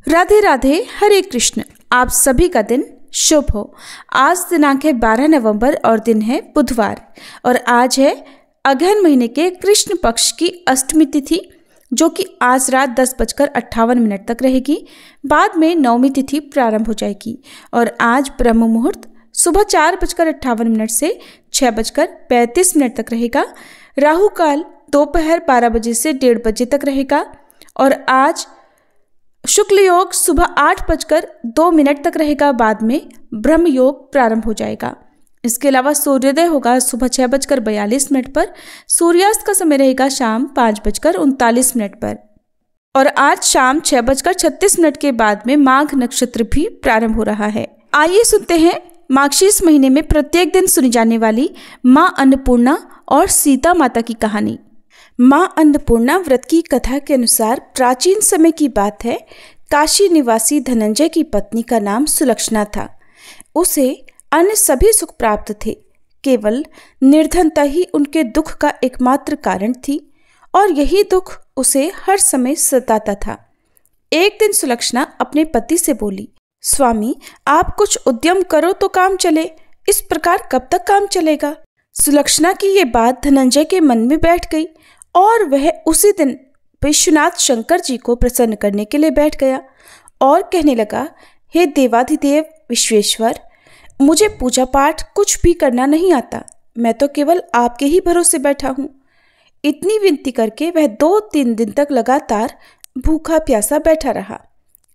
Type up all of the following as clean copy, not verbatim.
राधे राधे, हरे कृष्ण। आप सभी का दिन शुभ हो। आज दिनांक है 12 नवंबर और दिन है बुधवार और आज है अगहन महीने के कृष्ण पक्ष की अष्टमी तिथि, जो कि आज रात 10:58 तक रहेगी। बाद में नवमी तिथि प्रारंभ हो जाएगी और आज ब्रह्म मुहूर्त सुबह 4:58 से 6:35 तक रहेगा। राहु काल दोपहर 12 बजे से 1:30 बजे तक रहेगा और आज शुक्ल योग सुबह 8:02 तक रहेगा। बाद में ब्रह्म योग प्रारंभ हो जाएगा। इसके अलावा सूर्योदय होगा सुबह 6:42 पर। सूर्यास्त का समय रहेगा शाम 5:39 पर और आज शाम 6:36 के बाद में माघ नक्षत्र भी प्रारंभ हो रहा है। आइए सुनते हैं माघशीर्ष महीने में प्रत्येक दिन सुनी जाने वाली माँ अन्नपूर्णा और सीता माता की कहानी। माँ अन्नपूर्णा व्रत की कथा के अनुसार प्राचीन समय की बात है। काशी निवासी धनंजय की पत्नी का नाम सुलक्षणा था। उसे अन्य सभी सुख प्राप्त थे, केवल निर्धनता ही उनके दुख का एकमात्र कारण थी और यही दुख उसे हर समय सताता था। एक दिन सुलक्षणा अपने पति से बोली, स्वामी आप कुछ उद्यम करो तो काम चले, इस प्रकार कब तक काम चलेगा। सुलक्षणा की ये बात धनंजय के मन में बैठ गई और वह उसी दिन विश्वनाथ शंकर जी को प्रसन्न करने के लिए बैठ गया और कहने लगा, हे देवाधिदेव विश्वेश्वर, मुझे पूजा पाठ कुछ भी करना नहीं आता, मैं तो केवल आपके ही भरोसे बैठा हूँ। इतनी विनती करके वह 2-3 दिन तक लगातार भूखा प्यासा बैठा रहा।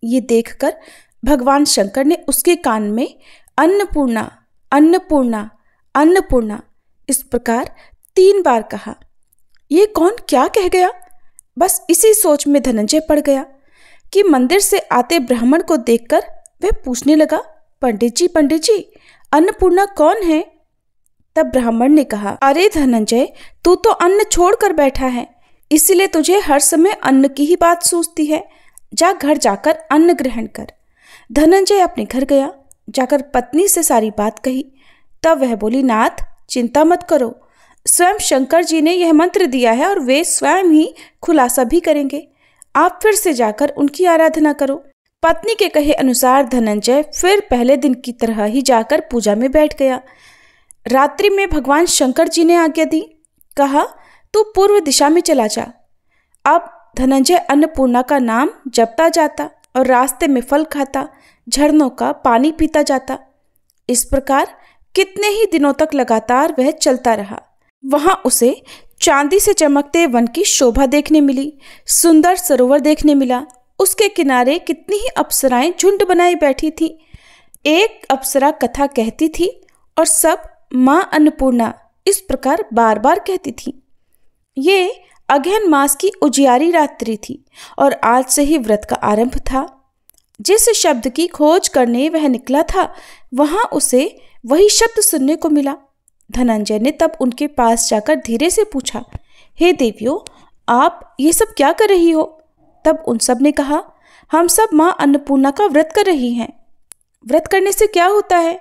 ये देखकर भगवान शंकर ने उसके कान में अन्नपूर्णा अन्नपूर्णा अन्नपूर्णा इस प्रकार 3 बार कहा। ये कौन क्या कह गया। बस इसी सोच में धनंजय पड़ गया कि मंदिर से आते ब्राह्मण को देखकर वह पूछने लगा, पंडित जी अन्नपूर्णा कौन है। तब ब्राह्मण ने कहा, अरे धनंजय, तू तो अन्न छोड़कर बैठा है, इसलिए तुझे हर समय अन्न की ही बात सूझती है। जा घर जाकर अन्न ग्रहण कर। धनंजय अपने घर गया, जाकर पत्नी से सारी बात कही। तब वह बोली, नाथ चिंता मत करो, स्वयं शंकर जी ने यह मंत्र दिया है और वे स्वयं ही खुलासा भी करेंगे। आप फिर से जाकर उनकी आराधना करो। पत्नी के कहे अनुसार धनंजय फिर पहले दिन की तरह ही जाकर पूजा में बैठ गया। रात्रि में भगवान शंकर जी ने आज्ञा दी, कहा तू पूर्व दिशा में चला जा। अब धनंजय अन्नपूर्णा का नाम जपता जाता और रास्ते में फल खाता, झरनों का पानी पीता जाता। इस प्रकार कितने ही दिनों तक लगातार वह चलता रहा। वहां उसे चांदी से चमकते वन की शोभा देखने मिली, सुंदर सरोवर देखने मिला। उसके किनारे कितनी ही अप्सराएं झुंड बनाई बैठी थी। एक अप्सरा कथा कहती थी और सब माँ अन्नपूर्णा इस प्रकार बार बार कहती थी। ये अगहन मास की उजियारी रात्रि थी और आज से ही व्रत का आरंभ था। जिस शब्द की खोज करने वह निकला था, वहां उसे वही शब्द सुनने को मिला। धनंजय ने तब उनके पास जाकर धीरे से पूछा, हे देवियों, आप ये सब क्या कर रही हो। तब उन सब ने कहा, हम सब माँ अन्नपूर्णा का व्रत कर रही हैं। व्रत करने से क्या होता है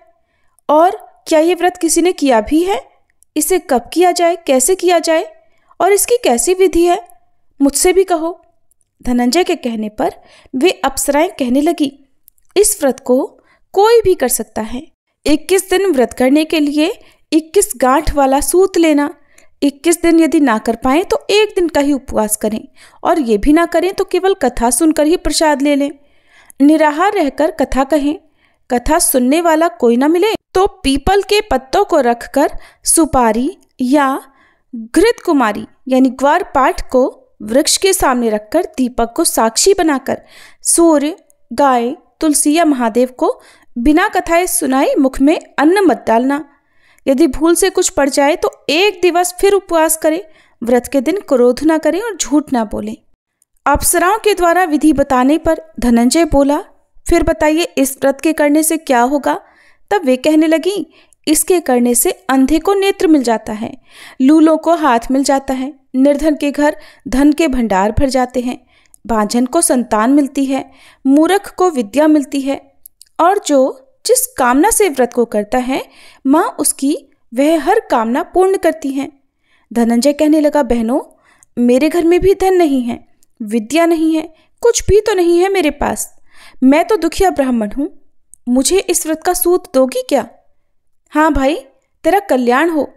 और क्या ये व्रत किसी ने किया भी है। इसे कब किया जाए, कैसे किया जाए और इसकी कैसी विधि है, मुझसे भी कहो। धनंजय के कहने पर वे अप्सराएं कहने लगी, इस व्रत को कोई भी कर सकता है। 21 दिन व्रत करने के लिए 21 गांठ वाला सूत लेना। 21 दिन यदि ना कर पाएं तो 1 दिन का ही उपवास करें और ये भी ना करें तो केवल कथा सुनकर ही प्रसाद ले लें। निराहार रहकर कथा कहें। कथा सुनने वाला कोई ना मिले तो पीपल के पत्तों को रखकर सुपारी या घृत कुमारी यानी ग्वार पाठ को वृक्ष के सामने रखकर दीपक को साक्षी बनाकर सूर्य, गाय, तुलसी या महादेव को बिना कथाएं सुनाए मुख में अन्न मत डालना। यदि भूल से कुछ पड़ जाए तो 1 दिवस फिर उपवास करें। व्रत के दिन क्रोध ना करें और झूठ ना बोलें। अप्सराओं के द्वारा विधि बताने पर धनंजय बोला, फिर बताइए इस व्रत के करने से क्या होगा। तब वे कहने लगी, इसके करने से अंधे को नेत्र मिल जाता है, लूलों को हाथ मिल जाता है, निर्धन के घर धन के भंडार भर जाते हैं, बांझन को संतान मिलती है, मूर्ख को विद्या मिलती है और जो जिस कामना से व्रत को करता है माँ उसकी वह हर कामना पूर्ण करती हैं। धनंजय कहने लगा, बहनों, मेरे घर में भी धन नहीं है, विद्या नहीं है, कुछ भी तो नहीं है मेरे पास, मैं तो दुखिया ब्राह्मण हूँ, मुझे इस व्रत का सूत दोगी क्या? हाँ भाई, तेरा कल्याण हो,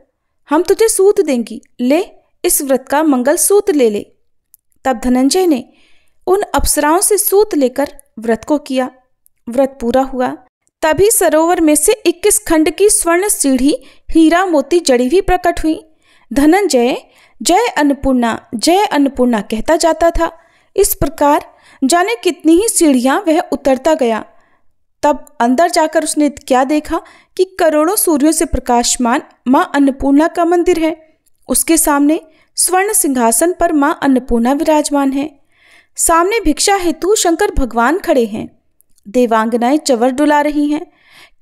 हम तुझे सूत देंगी, ले इस व्रत का मंगल सूत ले ले। तब धनंजय ने उन अप्सराओं से सूत लेकर व्रत को किया। व्रत पूरा हुआ। तभी सरोवर में से 21 खंड की स्वर्ण सीढ़ी हीरा मोती जड़ी हुई प्रकट हुई। धनंजय जय अन्नपूर्णा कहता जाता था। इस प्रकार जाने कितनी ही सीढ़ियां वह उतरता गया। तब अंदर जाकर उसने क्या देखा कि करोड़ों सूर्यों से प्रकाशमान मां अन्नपूर्णा का मंदिर है। उसके सामने स्वर्ण सिंहासन पर मां अन्नपूर्णा विराजमान है। सामने भिक्षा हेतु शंकर भगवान खड़े हैं। देवांगनाएं चवर डुला रही हैं।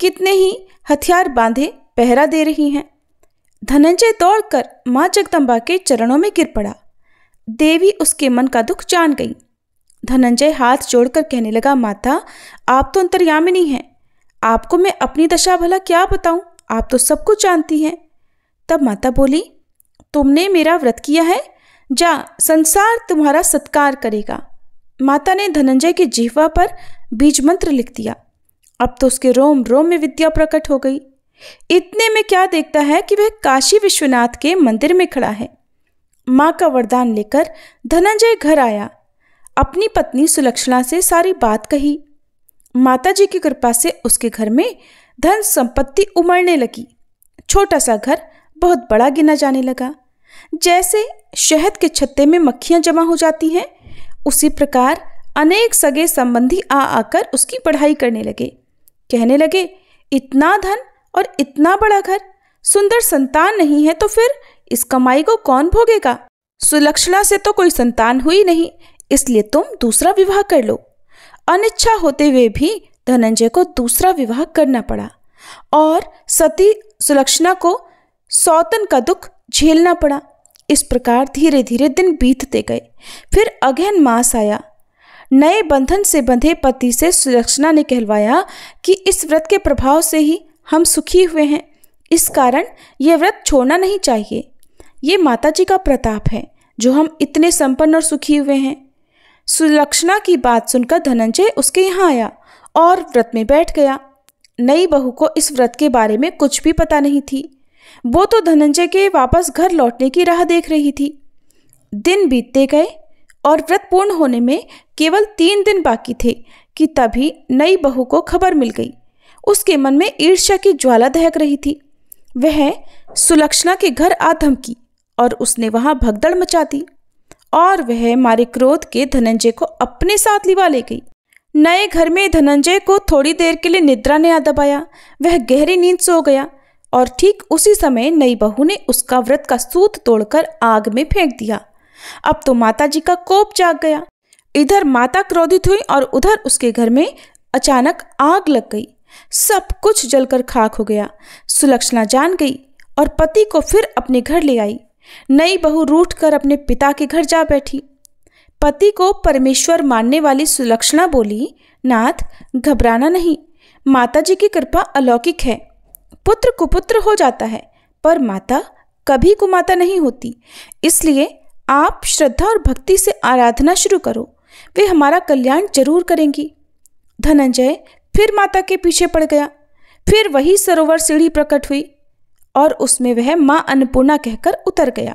कितने ही हथियार बांधे पहरा दे रही हैं। धनंजय दौड़कर मां जगदम्बा के चरणों में गिर पड़ा। देवी उसके मन का दुख जान गई। धनंजय हाथ जोड़कर कहने लगा, माता, आप तो अंतर्यामिनी हैं, आपको मैं अपनी दशा भला क्या बताऊं, आप तो सब कुछ जानती हैं। तब माता बोली, तुमने मेरा व्रत किया है, जा संसार तुम्हारा सत्कार करेगा। माता ने धनंजय की जिह्वा पर बीज मंत्र लिख दिया। अब तो उसके रोम रोम में विद्या प्रकट हो गई। इतने में क्या देखता है कि वह काशी विश्वनाथ के मंदिर में खड़ा है। मां का वरदान लेकर धनंजय घर आया। अपनी पत्नी सुलक्षणा से सारी बात कही। माता जी की कृपा से उसके घर में धन संपत्ति उमड़ने लगी। छोटा सा घर बहुत बड़ा गिना जाने लगा। जैसे शहद के छत्ते में मक्खियां जमा हो जाती हैं, उसी प्रकार अनेक सगे संबंधी आकर उसकी पढ़ाई करने लगे। कहने लगे, इतना धन और इतना बड़ा घर, सुंदर संतान नहीं है तो फिर इस कमाई को कौन भोगेगा? सुलक्षणा से तो कोई संतान हुई नहीं, इसलिए तुम दूसरा विवाह कर लो। अनिच्छा होते हुए भी धनंजय को दूसरा विवाह करना पड़ा और सती सुलक्षणा को सौतन का दुख झेलना पड़ा। इस प्रकार धीरे धीरे दिन बीतते गए। फिर अगहन मास आया। नए बंधन से बंधे पति से सुलक्षणा ने कहलवाया कि इस व्रत के प्रभाव से ही हम सुखी हुए हैं, इस कारण यह व्रत छोड़ना नहीं चाहिए। ये माता जी का प्रताप है जो हम इतने संपन्न और सुखी हुए हैं। सुलक्षणा की बात सुनकर धनंजय उसके यहाँ आया और व्रत में बैठ गया। नई बहू को इस व्रत के बारे में कुछ भी पता नहीं थी। वो तो धनंजय के वापस घर लौटने की राह देख रही थी। दिन बीतते गए और व्रत पूर्ण होने में केवल 3 दिन बाकी थे कि तभी नई बहू को खबर मिल गई। उसके मन में ईर्ष्या की ज्वाला दहक रही थी। वह सुलक्षणा के घर आ धमकी और उसने वहां भगदड़ मचा दी और वह मारे क्रोध के धनंजय को अपने साथ लिवा ले गई। नए घर में धनंजय को थोड़ी देर के लिए निद्रा ने आ दबाया। वह गहरी नींद सो गया और ठीक उसी समय नई बहू ने उसका व्रत का सूत तोड़कर आग में फेंक दिया। अब तो माता जी का कोप जाग गया। इधर माता क्रोधित हुई और उधर उसके घर में अचानक आग लग गई। सब कुछ जलकर खाक हो गया। सुलक्षणा जान गई और पति को फिर अपने घर ले आई। नई बहू रूठ कर अपने पिता के घर जा बैठी। पति को परमेश्वर मानने वाली सुलक्षणा बोली, नाथ, घबराना नहीं, माता जी की कृपा अलौकिक है। पुत्र कुपुत्र हो जाता है पर माता कभी कुमाता नहीं होती। इसलिए आप श्रद्धा और भक्ति से आराधना शुरू करो, वे हमारा कल्याण जरूर करेंगी। धनंजय फिर माता के पीछे पड़ गया। फिर वही सरोवर सीढ़ी प्रकट हुई और उसमें वह मां अन्नपूर्णा कहकर उतर गया।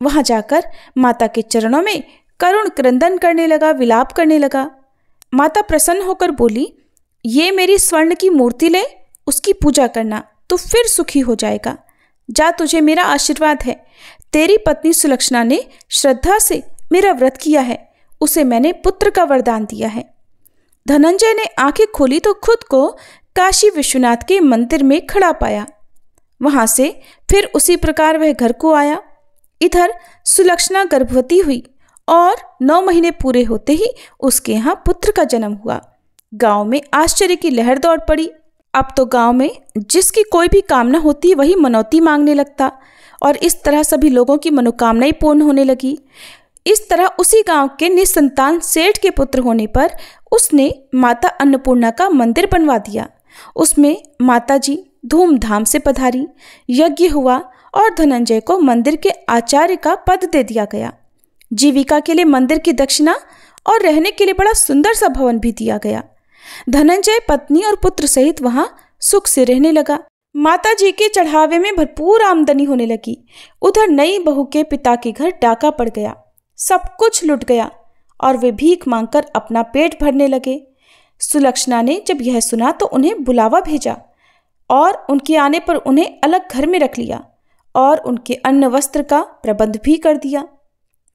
वहां जाकर माता के चरणों में करुण क्रंदन करने लगा, विलाप करने लगा। माता प्रसन्न होकर बोली, ये मेरी स्वर्ण की मूर्ति ले, उसकी पूजा करना तो फिर सुखी हो जाएगा। जा, तुझे मेरा आशीर्वाद है। तेरी पत्नी सुलक्षणा ने श्रद्धा से मेरा व्रत किया है, उसे मैंने पुत्र का वरदान दिया है। धनंजय ने आंखें खोली तो खुद को काशी विश्वनाथ के मंदिर में खड़ा पाया। वहां से फिर उसी प्रकार वह घर को आया। इधर सुलक्षणा गर्भवती हुई और 9 महीने पूरे होते ही उसके यहाँ पुत्र का जन्म हुआ। गांव में आश्चर्य की लहर दौड़ पड़ी। अब तो गांव में जिसकी कोई भी कामना होती वही मनौती मांगने लगता और इस तरह सभी लोगों की मनोकामनाएं पूर्ण होने लगी। इस तरह उसी गांव के निसंतान सेठ के पुत्र होने पर उसने माता अन्नपूर्णा का मंदिर बनवा दिया। उसमें माता जी धूमधाम से पधारी, यज्ञ हुआ और धनंजय को मंदिर के आचार्य का पद दे दिया गया। जीविका के लिए मंदिर की दक्षिणा और रहने के लिए बड़ा सुंदर सा भवन भी दिया गया। धनंजय पत्नी और पुत्र सहित वहां सुख से रहने लगा। माता जी के चढ़ावे में भरपूर आमदनी होने लगी। उधर नई बहू के पिता के घर डाका पड़ गया, सब कुछ लुट गया और वे भीख मांगकर अपना पेट भरने लगे। सुलक्षणा ने जब यह सुना तो उन्हें बुलावा भेजा और उनके आने पर उन्हें अलग घर में रख लिया और उनके अन्न वस्त्र का प्रबंध भी कर दिया।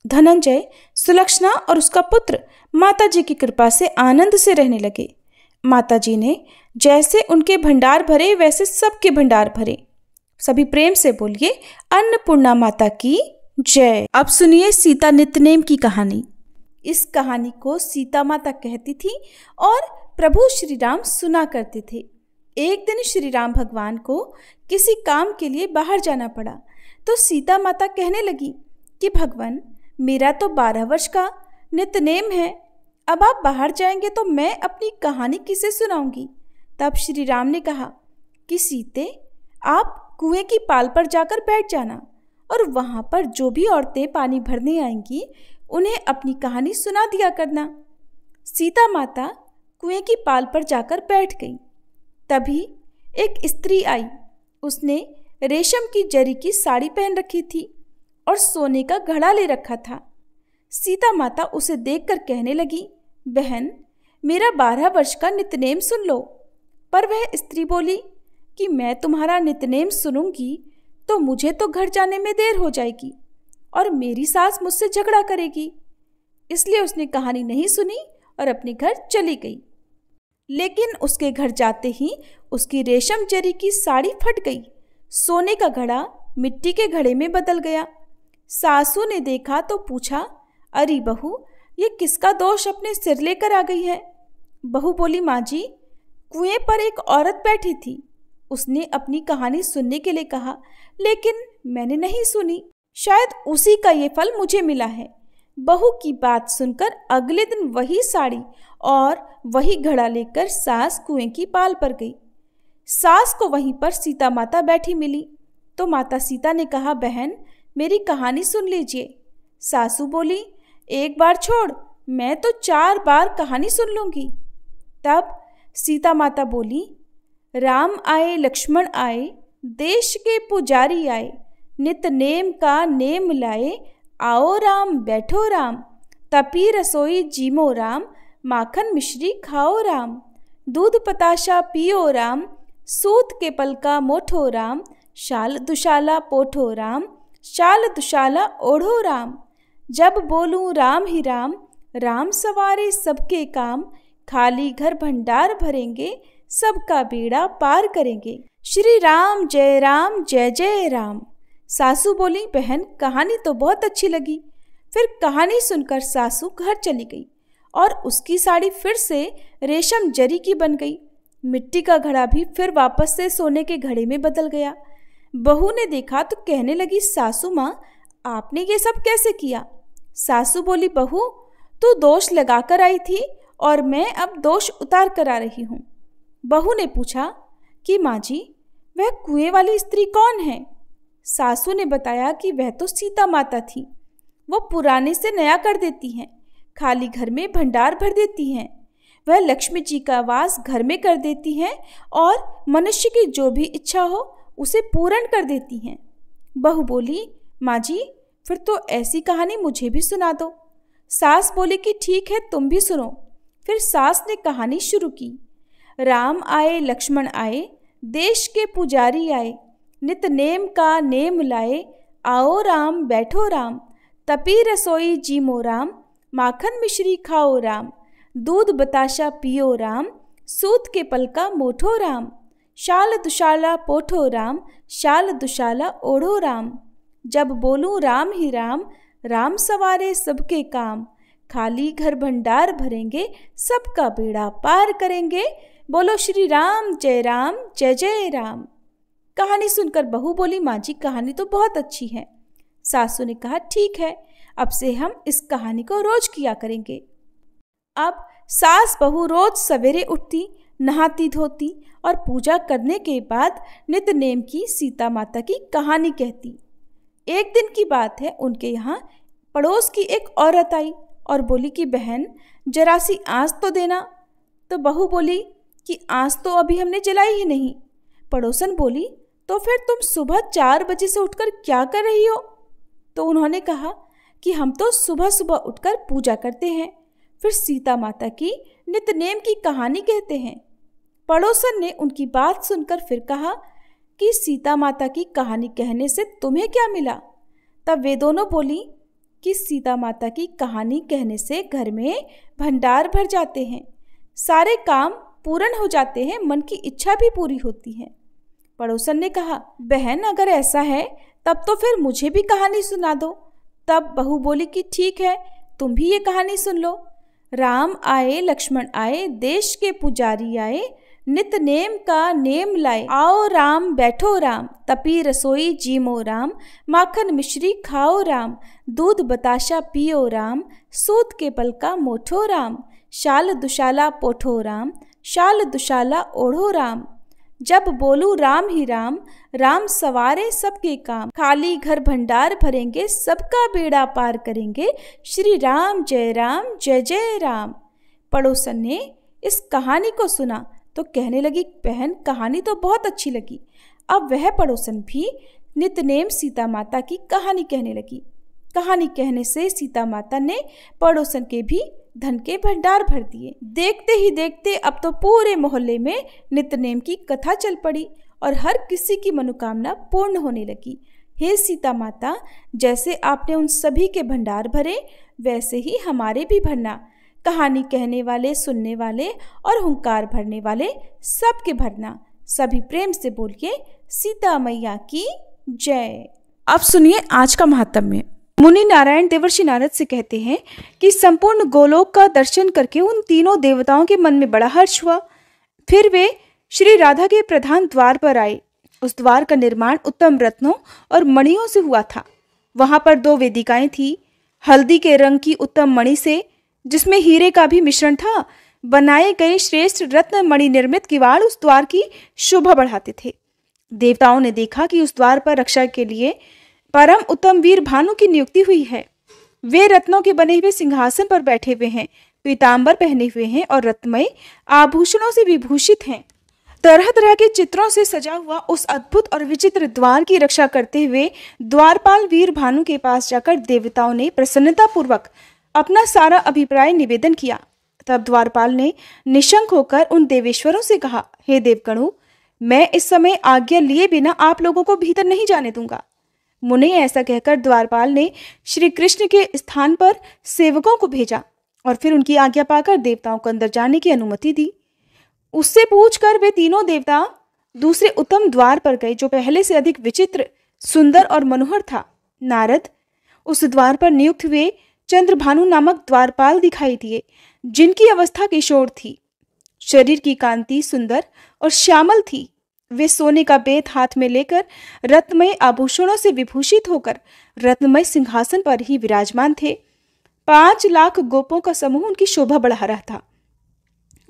धनंजय, सुलक्षणा और उसका पुत्र माता जी की कृपा से आनंद से रहने लगे। माता जी ने जैसे उनके भंडार भरे वैसे सबके भंडार भरे। सभी प्रेम से बोलिए, अन्नपूर्णा माता की जय। अब सुनिए सीता नित्यनेम की कहानी। इस कहानी को सीता माता कहती थी और प्रभु श्री राम सुना करते थे। एक दिन श्री राम भगवान को किसी काम के लिए बाहर जाना पड़ा तो सीता माता कहने लगी कि भगवान, मेरा तो 12 वर्ष का नित्यनेम है, अब आप बाहर जाएंगे तो मैं अपनी कहानी किसे सुनाऊंगी। तब श्री राम ने कहा कि सीते, आप कुएं की पाल पर जाकर बैठ जाना और वहां पर जो भी औरतें पानी भरने आएंगी उन्हें अपनी कहानी सुना दिया करना। सीता माता कुएं की पाल पर जाकर बैठ गई। तभी एक स्त्री आई। उसने रेशम की जरी की साड़ी पहन रखी थी और सोने का घड़ा ले रखा था। सीता माता उसे देखकर कहने लगी, बहन, मेरा 12 वर्ष का नित्यनेम सुन लो। पर वह स्त्री बोली कि मैं तुम्हारा नित्यनेम सुनूंगी तो मुझे तो घर जाने में देर हो जाएगी और मेरी सास मुझसे झगड़ा करेगी। इसलिए उसने कहानी नहीं सुनी और अपने घर चली गई। लेकिन उसके घर जाते ही उसकी रेशम जरी की साड़ी फट गई, सोने का घड़ा मिट्टी के घड़े में बदल गया। सासू ने देखा तो पूछा, अरे बहू, ये किसका दोष अपने सिर लेकर आ गई है। बहू बोली, माँ जी, कुएं पर एक औरत बैठी थी, उसने अपनी कहानी सुनने के लिए कहा, लेकिन मैंने नहीं सुनी, शायद उसी का ये फल मुझे मिला है। बहू की बात सुनकर अगले दिन वही साड़ी और वही घड़ा लेकर सास कुएं की पाल पर गई। सास को वहीं पर सीता माता बैठी मिली तो माता सीता ने कहा, बहन, मेरी कहानी सुन लीजिए। सासू बोली, एक बार छोड़, मैं तो 4 बार कहानी सुन लूंगी। तब सीता माता बोली, राम आए लक्ष्मण आए, देश के पुजारी आए, नित नेम का नेम लाए, आओ राम बैठो राम, तपी रसोई जीमो राम, माखन मिश्री खाओ राम, दूध पताशा पियो राम, सूत के पल का मोठो राम, शाल दुशाला पोठो राम, शाल दुशाला ओढ़ो राम, जब बोलूं राम ही राम, राम सवारे सबके काम, खाली घर भंडार भरेंगे, सबका बेड़ा पार करेंगे। श्री राम जय जय राम। सासू बोली, बहन, कहानी तो बहुत अच्छी लगी। फिर कहानी सुनकर सासू घर चली गई और उसकी साड़ी फिर से रेशम जरी की बन गई। मिट्टी का घड़ा भी फिर वापस से सोने के घड़े में बदल गया। बहू ने देखा तो कहने लगी, सासू माँ, आपने ये सब कैसे किया। सासू बोली, बहू, तू दोष लगा कर आई थी और मैं अब दोष उतार कर आ रही हूँ। बहू ने पूछा कि माँ जी, वह कुएं वाली स्त्री कौन है। सासू ने बताया कि वह तो सीता माता थी, वो पुराने से नया कर देती हैं, खाली घर में भंडार भर देती हैं, वह लक्ष्मी जी का वास घर में कर देती हैं और मनुष्य की जो भी इच्छा हो उसे पूर्ण कर देती हैं। बहू बोली, माँ जी, फिर तो ऐसी कहानी मुझे भी सुना दो। सास बोली कि ठीक है, तुम भी सुनो। फिर सास ने कहानी शुरू की। राम आए लक्ष्मण आए, देश के पुजारी आए, नित नेम का नेम लाए, आओ राम बैठो राम, तपी रसोई जीमो राम, माखन मिश्री खाओ राम, दूध बताशा पियो राम, सूत के पल का मोठो राम, शाल दुशाला पोठो राम, शाल दुशाला ओढ़ो राम, जब बोलूं राम ही राम, राम सवारे सबके काम, खाली घर भंडार भरेंगे, सबका बेड़ा पार करेंगे, बोलो श्री राम जय जय राम। कहानी सुनकर बहू बोली, माँ जी, कहानी तो बहुत अच्छी है। सासू ने कहा, ठीक है, अब से हम इस कहानी को रोज किया करेंगे। अब सास बहू रोज सवेरे उठती, नहाती धोती और पूजा करने के बाद नित नेम की सीता माता की कहानी कहती। एक दिन की बात है, उनके यहाँ पड़ोस की एक औरत आई और बोली कि बहन, जरा सी आँच तो देना। तो बहू बोली कि आज तो अभी हमने जलाई ही नहीं। पड़ोसन बोली, तो फिर तुम सुबह 4 बजे से उठकर क्या कर रही हो? तो उन्होंने कहा कि हम तो सुबह सुबह उठकर पूजा करते हैं, फिर सीता माता की नित्यनेम की कहानी कहते हैं। पड़ोसन ने उनकी बात सुनकर फिर कहा कि सीता माता की कहानी कहने से तुम्हें क्या मिला? तब वे दोनों बोली कि सीता माता की कहानी कहने से घर में भंडार भर जाते हैं, सारे काम पूर्ण हो जाते हैं, मन की इच्छा भी पूरी होती है। पड़ोसन ने कहा, बहन अगर ऐसा है तब तो फिर मुझे भी कहानी सुना दो। तब बहू बोली कि ठीक है, तुम भी ये कहानी सुन लो। राम आए लक्ष्मण आए, देश के पुजारी आए, नित नेम का नेम लाए। आओ राम बैठो राम, तपी रसोई जीमो राम, माखन मिश्री खाओ राम, दूध बताशा पियो राम, सूत के पल का मोठो राम, शाल दुशाला पोठो राम, शाल दुशाला ओढ़ो राम। जब बोलू राम ही राम, राम सवारे सबके काम, खाली घर भंडार भरेंगे, सबका बेड़ा पार करेंगे, श्री राम जय जय राम। पड़ोसन ने इस कहानी को सुना तो कहने लगी, बहन कहानी तो बहुत अच्छी लगी। अब वह पड़ोसन भी नित्यनेम सीता माता की कहानी कहने लगी। कहानी कहने से सीता माता ने पड़ोसन के भी धन के भंडार भर दिए। देखते ही देखते अब तो पूरे मोहल्ले में नित्यनेम की कथा चल पड़ी और हर किसी की मनोकामना पूर्ण होने लगी। हे सीता माता, जैसे आपने उन सभी के भंडार भरे, वैसे ही हमारे भी भरना। कहानी कहने वाले, सुनने वाले और हुंकार भरने वाले सबके भरना। सभी प्रेम से बोलिए, सीता मैया की जय। अब सुनिए आज का महात्म्य। मुनि नारायण देवर्षि नारद से कहते हैं कि संपूर्ण गोलोक का दर्शन करके उन तीनों देवताओं के मन में बड़ा हर्ष हुआ। फिर वे श्री राधा के प्रधान द्वार पर आए। उस द्वार का निर्माण उत्तम रत्नों और मणियों से हुआ था। वहां पर 2 वेदिकाएं थी। हल्दी के रंग की उत्तम मणि से, जिसमें हीरे का भी मिश्रण था, बनाए गए श्रेष्ठ रत्न मणि निर्मित किवाड़ उस द्वार की शोभा बढ़ाते थे। देवताओं ने देखा कि उस द्वार पर रक्षा के लिए परम उत्तम वीर भानु की नियुक्ति हुई है। वे रत्नों के बने हुए सिंहासन पर बैठे हुए हैं, पीतांबर पहने हुए हैं और रत्नमय आभूषणों से विभूषित हैं। तरह तरह के चित्रों से सजा हुआ उस अद्भुत और विचित्र द्वार की रक्षा करते हुए द्वारपाल वीर भानु के पास जाकर देवताओं ने प्रसन्नता पूर्वक अपना सारा अभिप्राय निवेदन किया। तब द्वारपाल ने निशंक होकर उन देवेश्वरों से कहा, हे देवगणों, मैं इस समय आज्ञा लिए बिना आप लोगों को भीतर नहीं जाने दूंगा। मुने ऐसा कहकर द्वारपाल ने श्री कृष्ण के स्थान पर सेवकों को भेजा और फिर उनकी आज्ञा पाकर देवताओं को अंदर जाने की अनुमति दी। उससे पूछकर वे तीनों देवता दूसरे उत्तम द्वार पर गए, जो पहले से अधिक विचित्र, सुंदर और मनोहर था। नारद उस द्वार पर नियुक्त हुए चंद्रभानु नामक द्वारपाल दिखाई दिए, जिनकी अवस्था किशोर थी। शरीर की कांति सुंदर और श्यामल थी। वे सोने का बेत हाथ में लेकर रत्नमय आभूषणों से विभूषित होकर रत्नमय सिंहासन पर ही विराजमान थे। 5 लाख गोपों का समूह उनकी शोभा बढ़ा रहा था।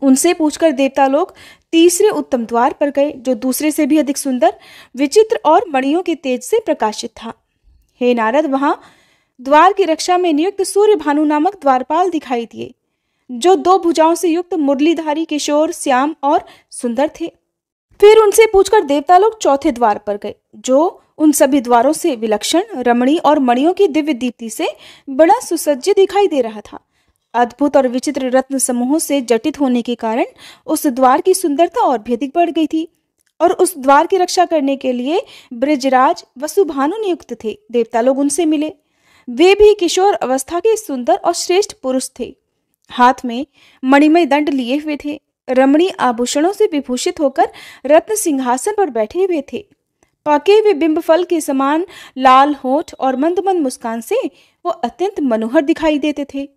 उनसे पूछकर देवता लोग तीसरे उत्तम द्वार पर गए, जो दूसरे से भी अधिक सुंदर, विचित्र और मणियों के तेज से प्रकाशित था। हे नारद, वहां द्वार की रक्षा में नियुक्त सूर्य भानु नामक द्वारपाल दिखाई दिए, जो 2 भुजाओं से युक्त मुरलीधारी किशोर, श्याम और सुंदर थे। फिर उनसे पूछकर देवता लोग चौथे द्वार पर गए, जो उन सभी द्वारों से विलक्षण, रमणीय और मणियों की दिव्य दीप्ति से बड़ा सुसज्जित दिखाई दे रहा था। अद्भुत और विचित्र रत्न समूहों से जटित होने के कारण उस द्वार की सुंदरता और भी अधिक बढ़ गई थी। और उस द्वार की रक्षा करने के लिए ब्रजराज वसुभानु नियुक्त थे। देवता लोग उनसे मिले। वे भी किशोर अवस्था के सुंदर और श्रेष्ठ पुरुष थे। हाथ में मणिमय दंड लिए हुए थे। रमणीय आभूषणों से विभूषित होकर रत्न सिंहासन पर बैठे हुए थे। पके हुए बिंब फल के समान लाल होठ और मंद मंद मुस्कान से वो अत्यंत मनोहर दिखाई देते थे।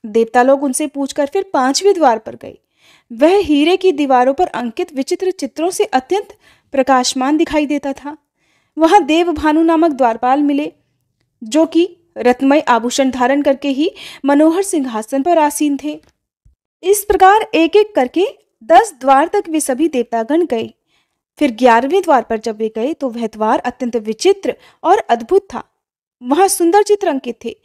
देवता लोग उनसे पूछकर फिर 5वें द्वार पर गए। वह हीरे की दीवारों पर अंकित विचित्र चित्रों से अत्यंत प्रकाशमान दिखाई देता था। वहां देवभानु नामक द्वारपाल मिले, जो कि रत्नमय आभूषण धारण करके ही मनोहर सिंहासन पर आसीन थे। इस प्रकार एक एक करके 10 द्वार तक वे सभी देवतागण गए। फिर 11वें द्वार पर जब वे गए तो वह द्वार अत्यंत विचित्र और अद्भुत था। वहां सुंदर चित्र अंकित थे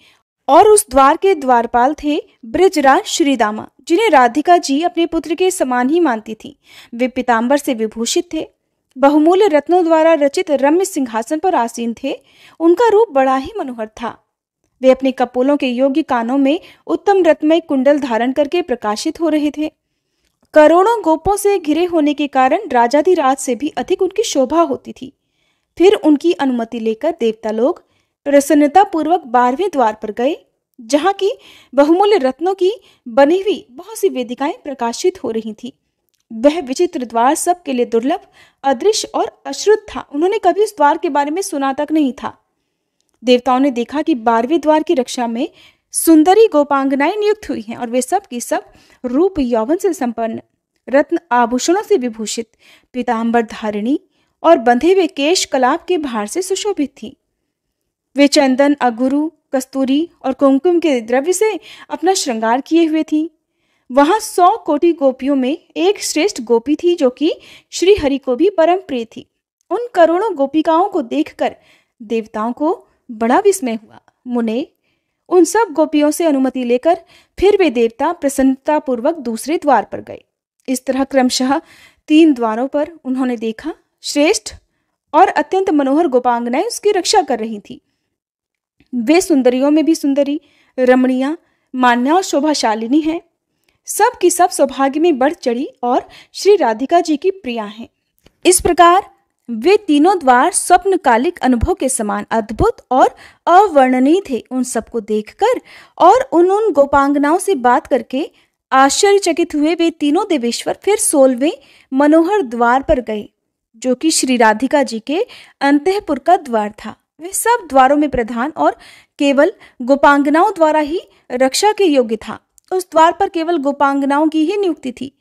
और उस द्वार के द्वारपाल थे ब्रजराज श्रीदामा, जिन्हें राधिका जी अपने पुत्र के समान ही मानती थी। वे पीताम्बर से विभूषित थे, बहुमूल्य रत्नों द्वारा रचित रम्य सिंहासन पर आसीन थे। उनका रूप बड़ा ही मनोहर था। वे अपने कपोलों के योग्य कानों में उत्तम रत्नमय कुंडल धारण करके प्रकाशित हो रहे थे। करोड़ों गोपों से घिरे होने के कारण राजाधिराज से भी अधिक उनकी शोभा होती थी। फिर उनकी अनुमति लेकर देवता लोग प्रसन्नता पूर्वक 12वें द्वार पर गए, जहाँ की बहुमूल्य रत्नों की बनी हुई बहुत सी वेदिकाएं प्रकाशित हो रही थी। वह विचित्र द्वार सबके लिए दुर्लभ, अदृश्य और अश्रुत था। उन्होंने कभी उस द्वार के बारे में सुना तक नहीं था। देवताओं ने देखा कि 12वें द्वार की रक्षा में सुंदरी गोपांगनाएं नियुक्त हुई हैं और वे सब की सब रूप यौवन से संपन्न, रत्न आभूषणों से विभूषित, पीताम्बर धारिणी और बंधे हुए केश कलाप के भार से सुशोभित थी। वे चंदन, अगुरु, कस्तूरी और कुमकुम के द्रव्य से अपना श्रृंगार किए हुए थी। वहां 100 कोटि गोपियों में एक श्रेष्ठ गोपी थी, जो कि श्री हरि को भी परम प्रिय थी। उन करोड़ों गोपिकाओं को देखकर देवताओं को बड़ा विस्मय हुआ। मुने उन सब गोपियों से अनुमति लेकर फिर वे देवता प्रसन्नता पूर्वक दूसरे द्वार पर गए। इस तरह क्रमशः 3 द्वारों पर उन्होंने देखा, श्रेष्ठ और अत्यंत मनोहर गोपांगनाएं उसकी रक्षा कर रही थी। वे सुंदरियों में भी सुंदरी, रमणीया, मान्या और शोभाशालिनी हैं। सब की सब सौभाग्य में बढ़ चढ़ी और श्री राधिका जी की प्रिया हैं। इस प्रकार वे तीनों द्वार स्वप्नकालिक अनुभव के समान अद्भुत और अवर्णनीय थे। उन सबको देखकर और उन गोपांगनाओं से बात करके आश्चर्यचकित हुए वे तीनों देवेश्वर फिर 16वें मनोहर द्वार पर गए, जो कि श्री राधिका जी के अंतःपुर का द्वार था। वे सब द्वारों में प्रधान और केवल गोपांगनाओं द्वारा ही रक्षा के योग्य था। उस द्वार पर केवल गोपांगनाओं की ही नियुक्ति थी।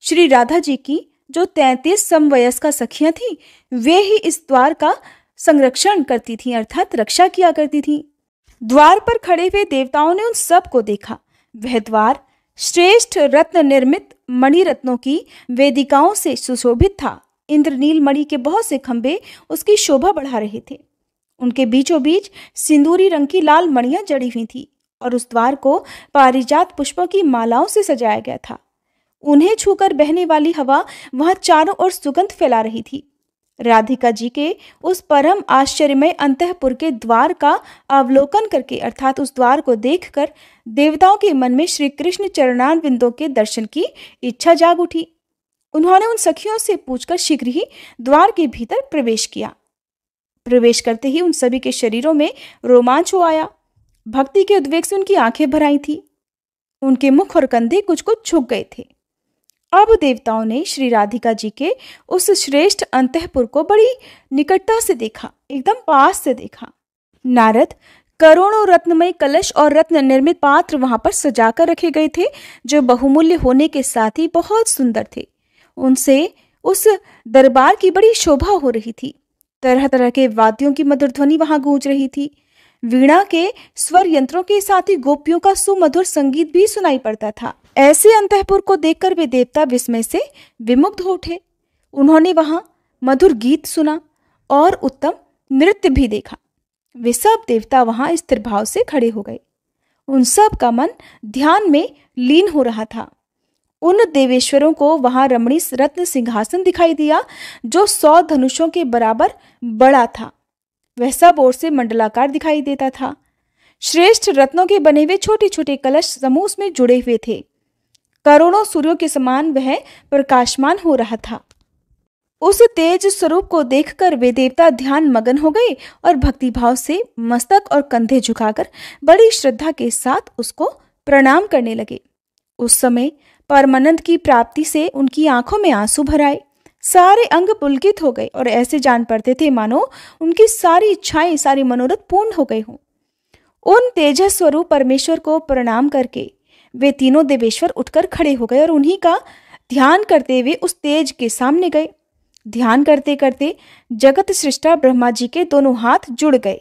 श्री राधा जी की जो 33 समवयस्का सखियां थीं, वे ही इस द्वार का संरक्षण करती थीं, अर्थात रक्षा किया करती थीं। द्वार पर खड़े हुए देवताओं ने उन सब को देखा। वह द्वार श्रेष्ठ रत्न निर्मित मणिरत्नों की वेदिकाओं से सुशोभित था। इंद्रनील मणि के बहुत से खंभे उसकी शोभा बढ़ा रहे थे। उनके बीचों बीच सिंदूरी रंग की लाल मणियां जड़ी हुई थी और उस द्वार को पारिजात पुष्पों की मालाओं से सजाया गया था। उन्हें छूकर बहने वाली हवा वहां चारों ओर सुगंध फैला रही थी। राधिका जी के उस परम आश्चर्यमय अंतःपुर के द्वार का अवलोकन करके, अर्थात उस द्वार को देखकर देवताओं के मन में श्री कृष्ण चरणारविंदों के दर्शन की इच्छा जाग उठी। उन्होंने उन सखियों से पूछकर शीघ्र ही द्वार के भीतर प्रवेश किया। प्रवेश करते ही उन सभी के शरीरों में रोमांच हो आया। भक्ति के उद्वेग से उनकी आंखें भर आई थी। उनके मुख और कंधे कुछ कुछ झुक गए थे। अब देवताओं ने श्री राधिका जी के उस श्रेष्ठ अंतःपुर को बड़ी निकटता से देखा, एकदम पास से देखा। नारद, करोड़ों रत्नमय कलश और रत्न निर्मित पात्र वहां पर सजाकर रखे गए थे, जो बहुमूल्य होने के साथ ही बहुत सुंदर थे। उनसे उस दरबार की बड़ी शोभा हो रही थी। तरह तरह के वाद्यों की मधुर ध्वनि वहां गूंज रही थी। वीणा के स्वर यंत्रों के साथ ही गोपियों का सुमधुर संगीत भी सुनाई पड़ता था। ऐसे अंतःपुर को देखकर वे देवता विस्मय से विमुग्ध हो उठे। उन्होंने वहां मधुर गीत सुना और उत्तम नृत्य भी देखा। वे सब देवता वहां स्थिर भाव से खड़े हो गए। उन सब का मन ध्यान में लीन हो रहा था। उन देवेश्वरों को वहां रमणीय रत्न सिंहासन दिखाई दिया, जो 100 धनुषों के बराबर बड़ा था। वह सब ओर से मंडलाकार दिखाई देता था। श्रेष्ठ रत्नों के बने हुए छोटे छोटे कलश समूह में जुड़े हुए थे। करोड़ों सूर्यों के समान वह प्रकाशमान हो रहा था। उस तेज स्वरूप को देखकर वे देवता ध्यान मगन हो गए और भक्तिभाव से मस्तक और कंधे झुकाकर बड़ी श्रद्धा के साथ उसको प्रणाम करने लगे। उस समय परमानंद की प्राप्ति से उनकी आंखों में आंसू भर आए। सारे अंग पुलकित हो गए और ऐसे जान पड़ते थे मानो उनकी सारी इच्छाएं, सारी मनोरथ पूर्ण हो गए हों। उन तेजस स्वरूप परमेश्वर को प्रणाम करके वे तीनों देवेश्वर उठकर खड़े हो गए और उन्हीं का ध्यान करते हुए उस तेज के सामने गए। ध्यान करते करते जगत सृष्टा ब्रह्मा जी के दोनों हाथ जुड़ गए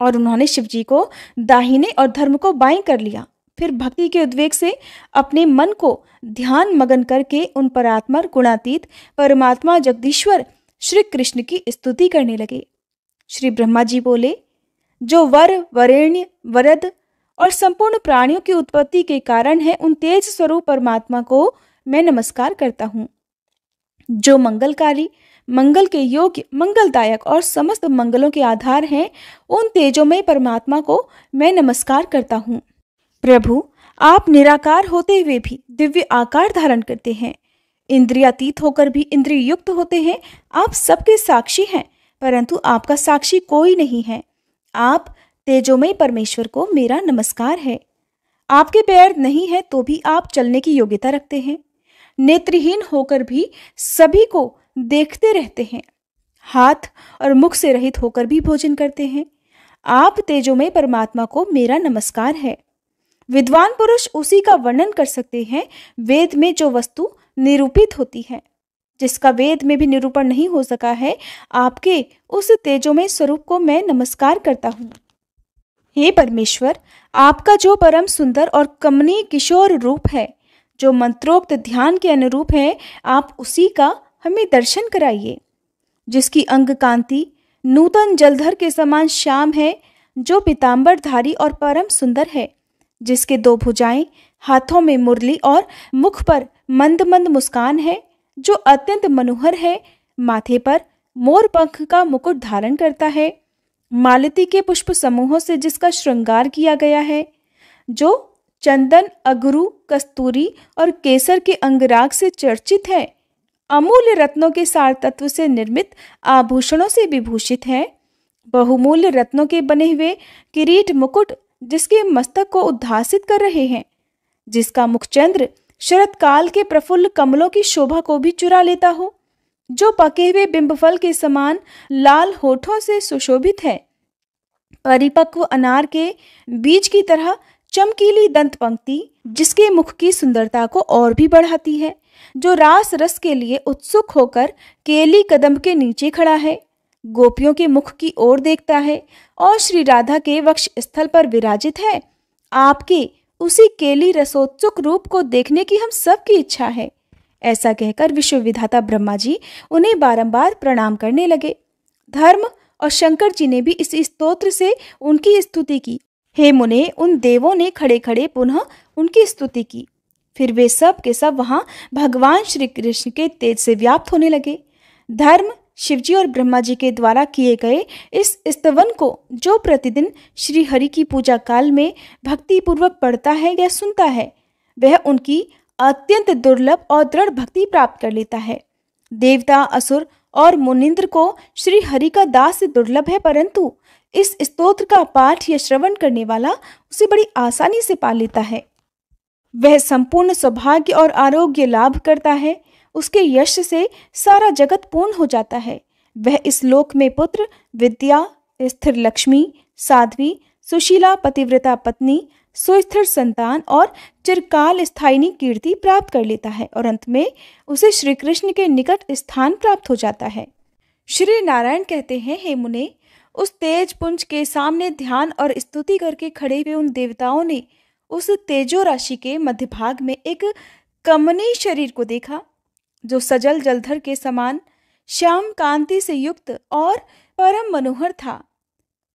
और उन्होंने शिव जी को दाहिने और धर्म को बाएं कर लिया। फिर भक्ति के उद्वेग से अपने मन को ध्यान मगन करके उन परात्मा गुणातीत परमात्मा जगदीश्वर श्री कृष्ण की स्तुति करने लगे। श्री ब्रह्मा जी बोले, जो वर, वरेण्य, वरद और संपूर्ण प्राणियों की उत्पत्ति के कारण है, उन तेज स्वरूप परमात्मा को मैं नमस्कार करता हूँ, जो मंगलकारी, मंगल के योग्य, मंगलदायक और समस्त मंगलों के आधार हैं। उन तेजोमय परमात्मा को मैं नमस्कार करता हूँ। प्रभु, आप निराकार होते हुए भी दिव्य आकार धारण करते हैं, इंद्रियातीत होकर भी इंद्रिय युक्त होते हैं। आप सबके साक्षी हैं, परंतु आपका साक्षी कोई नहीं है। आप तेजोमय परमेश्वर को मेरा नमस्कार है। आपके पैर नहीं है तो भी आप चलने की योग्यता रखते हैं, नेत्रहीन होकर भी सभी को देखते रहते हैं, हाथ और मुख से रहित होकर भी भोजन करते हैं। आप तेजोमय परमात्मा को मेरा नमस्कार है। विद्वान पुरुष उसी का वर्णन कर सकते हैं, वेद में जो वस्तु निरूपित होती है, जिसका वेद में भी निरूपण नहीं हो सका है, आपके उस तेजोमय स्वरूप को मैं नमस्कार करता हूँ। हे परमेश्वर, आपका जो परम सुंदर और कमनीय किशोर रूप है, जो मंत्रोक्त ध्यान के अनुरूप है, आप उसी का हमें दर्शन कराइए, जिसकी अंग कांति नूतन जलधर के समान श्याम है, जो पीतांबरधारी और परम सुंदर है, जिसके दो भुजाएं, हाथों में मुरली और मुख पर मंद मंद मुस्कान है, जो अत्यंत मनोहर है, माथे पर मोर पंख का मुकुट धारण करता है, मालती के पुष्प समूहों से जिसका श्रृंगार किया गया है, जो चंदन, अगरू, कस्तूरी और केसर के अंगराग से चर्चित है, अमूल्य रत्नों के सार तत्व से निर्मित आभूषणों से विभूषित है, बहुमूल्य रत्नों के बने हुए किरीट मुकुट जिसके मस्तक को उद्भासित कर रहे हैं, जिसका मुखचंद्र शरत काल के प्रफुल्ल कमलों की शोभा को भी चुरा लेता हो, जो पके हुए बिंबफल के समान लाल होठों से सुशोभित है, परिपक्व अनार के बीज की तरह चमकीली दंत पंक्ति जिसके मुख की सुंदरता को और भी बढ़ाती है, जो रास रस के लिए उत्सुक होकर केली कदम के नीचे खड़ा है, गोपियों के मुख की ओर देखता है और श्री राधा के वक्ष स्थल पर विराजित है। आपके उसी केली रसोत्सुक रूप को देखने की हम सबकी इच्छा है। ऐसा कहकर विश्व विधाता ब्रह्मा जी उन्हें बारंबार प्रणाम करने लगे। धर्म और शंकर जी ने भी इस स्तोत्र से उनकी स्तुति की। हे मुने, उन देवों ने खड़े खड़े पुनः उनकी स्तुति की। फिर वे सब के सब वहां भगवान श्री कृष्ण के तेज से व्याप्त होने लगे। धर्म, शिवजी और ब्रह्मा जी के द्वारा किए गए इस स्तवन को जो प्रतिदिन श्री हरि की पूजा काल में भक्ति पूर्वक पढ़ता है या सुनता है, वह उनकी अत्यंत दुर्लभ और दृढ़ भक्ति प्राप्त कर लेता है। देवता, असुर और मुनिंद्र को श्री हरि का दास दुर्लभ है, परंतु इस स्तोत्र का पाठ या श्रवण करने वाला उसे बड़ी आसानी से पा लेता है। वह संपूर्ण सौभाग्य और आरोग्य लाभ करता है। उसके यश से सारा जगत पूर्ण हो जाता है। वह इस लोक में पुत्र, विद्या, स्थिर लक्ष्मी, साध्वी, सुशीला पतिव्रता पत्नी, सुस्थिर संतान और चिरकाल स्थायिनी कीर्ति प्राप्त कर लेता है और अंत में उसे श्री कृष्ण के निकट स्थान प्राप्त हो जाता है। श्री नारायण कहते हैं, हे मुने, उस तेज पुंज के सामने ध्यान और स्तुति करके खड़े हुए उन देवताओं ने उस तेजो राशि के मध्य भाग में एक कमनीय शरीर को देखा, जो सजल जलधर के समान श्याम कांति से युक्त और परम मनोहर था।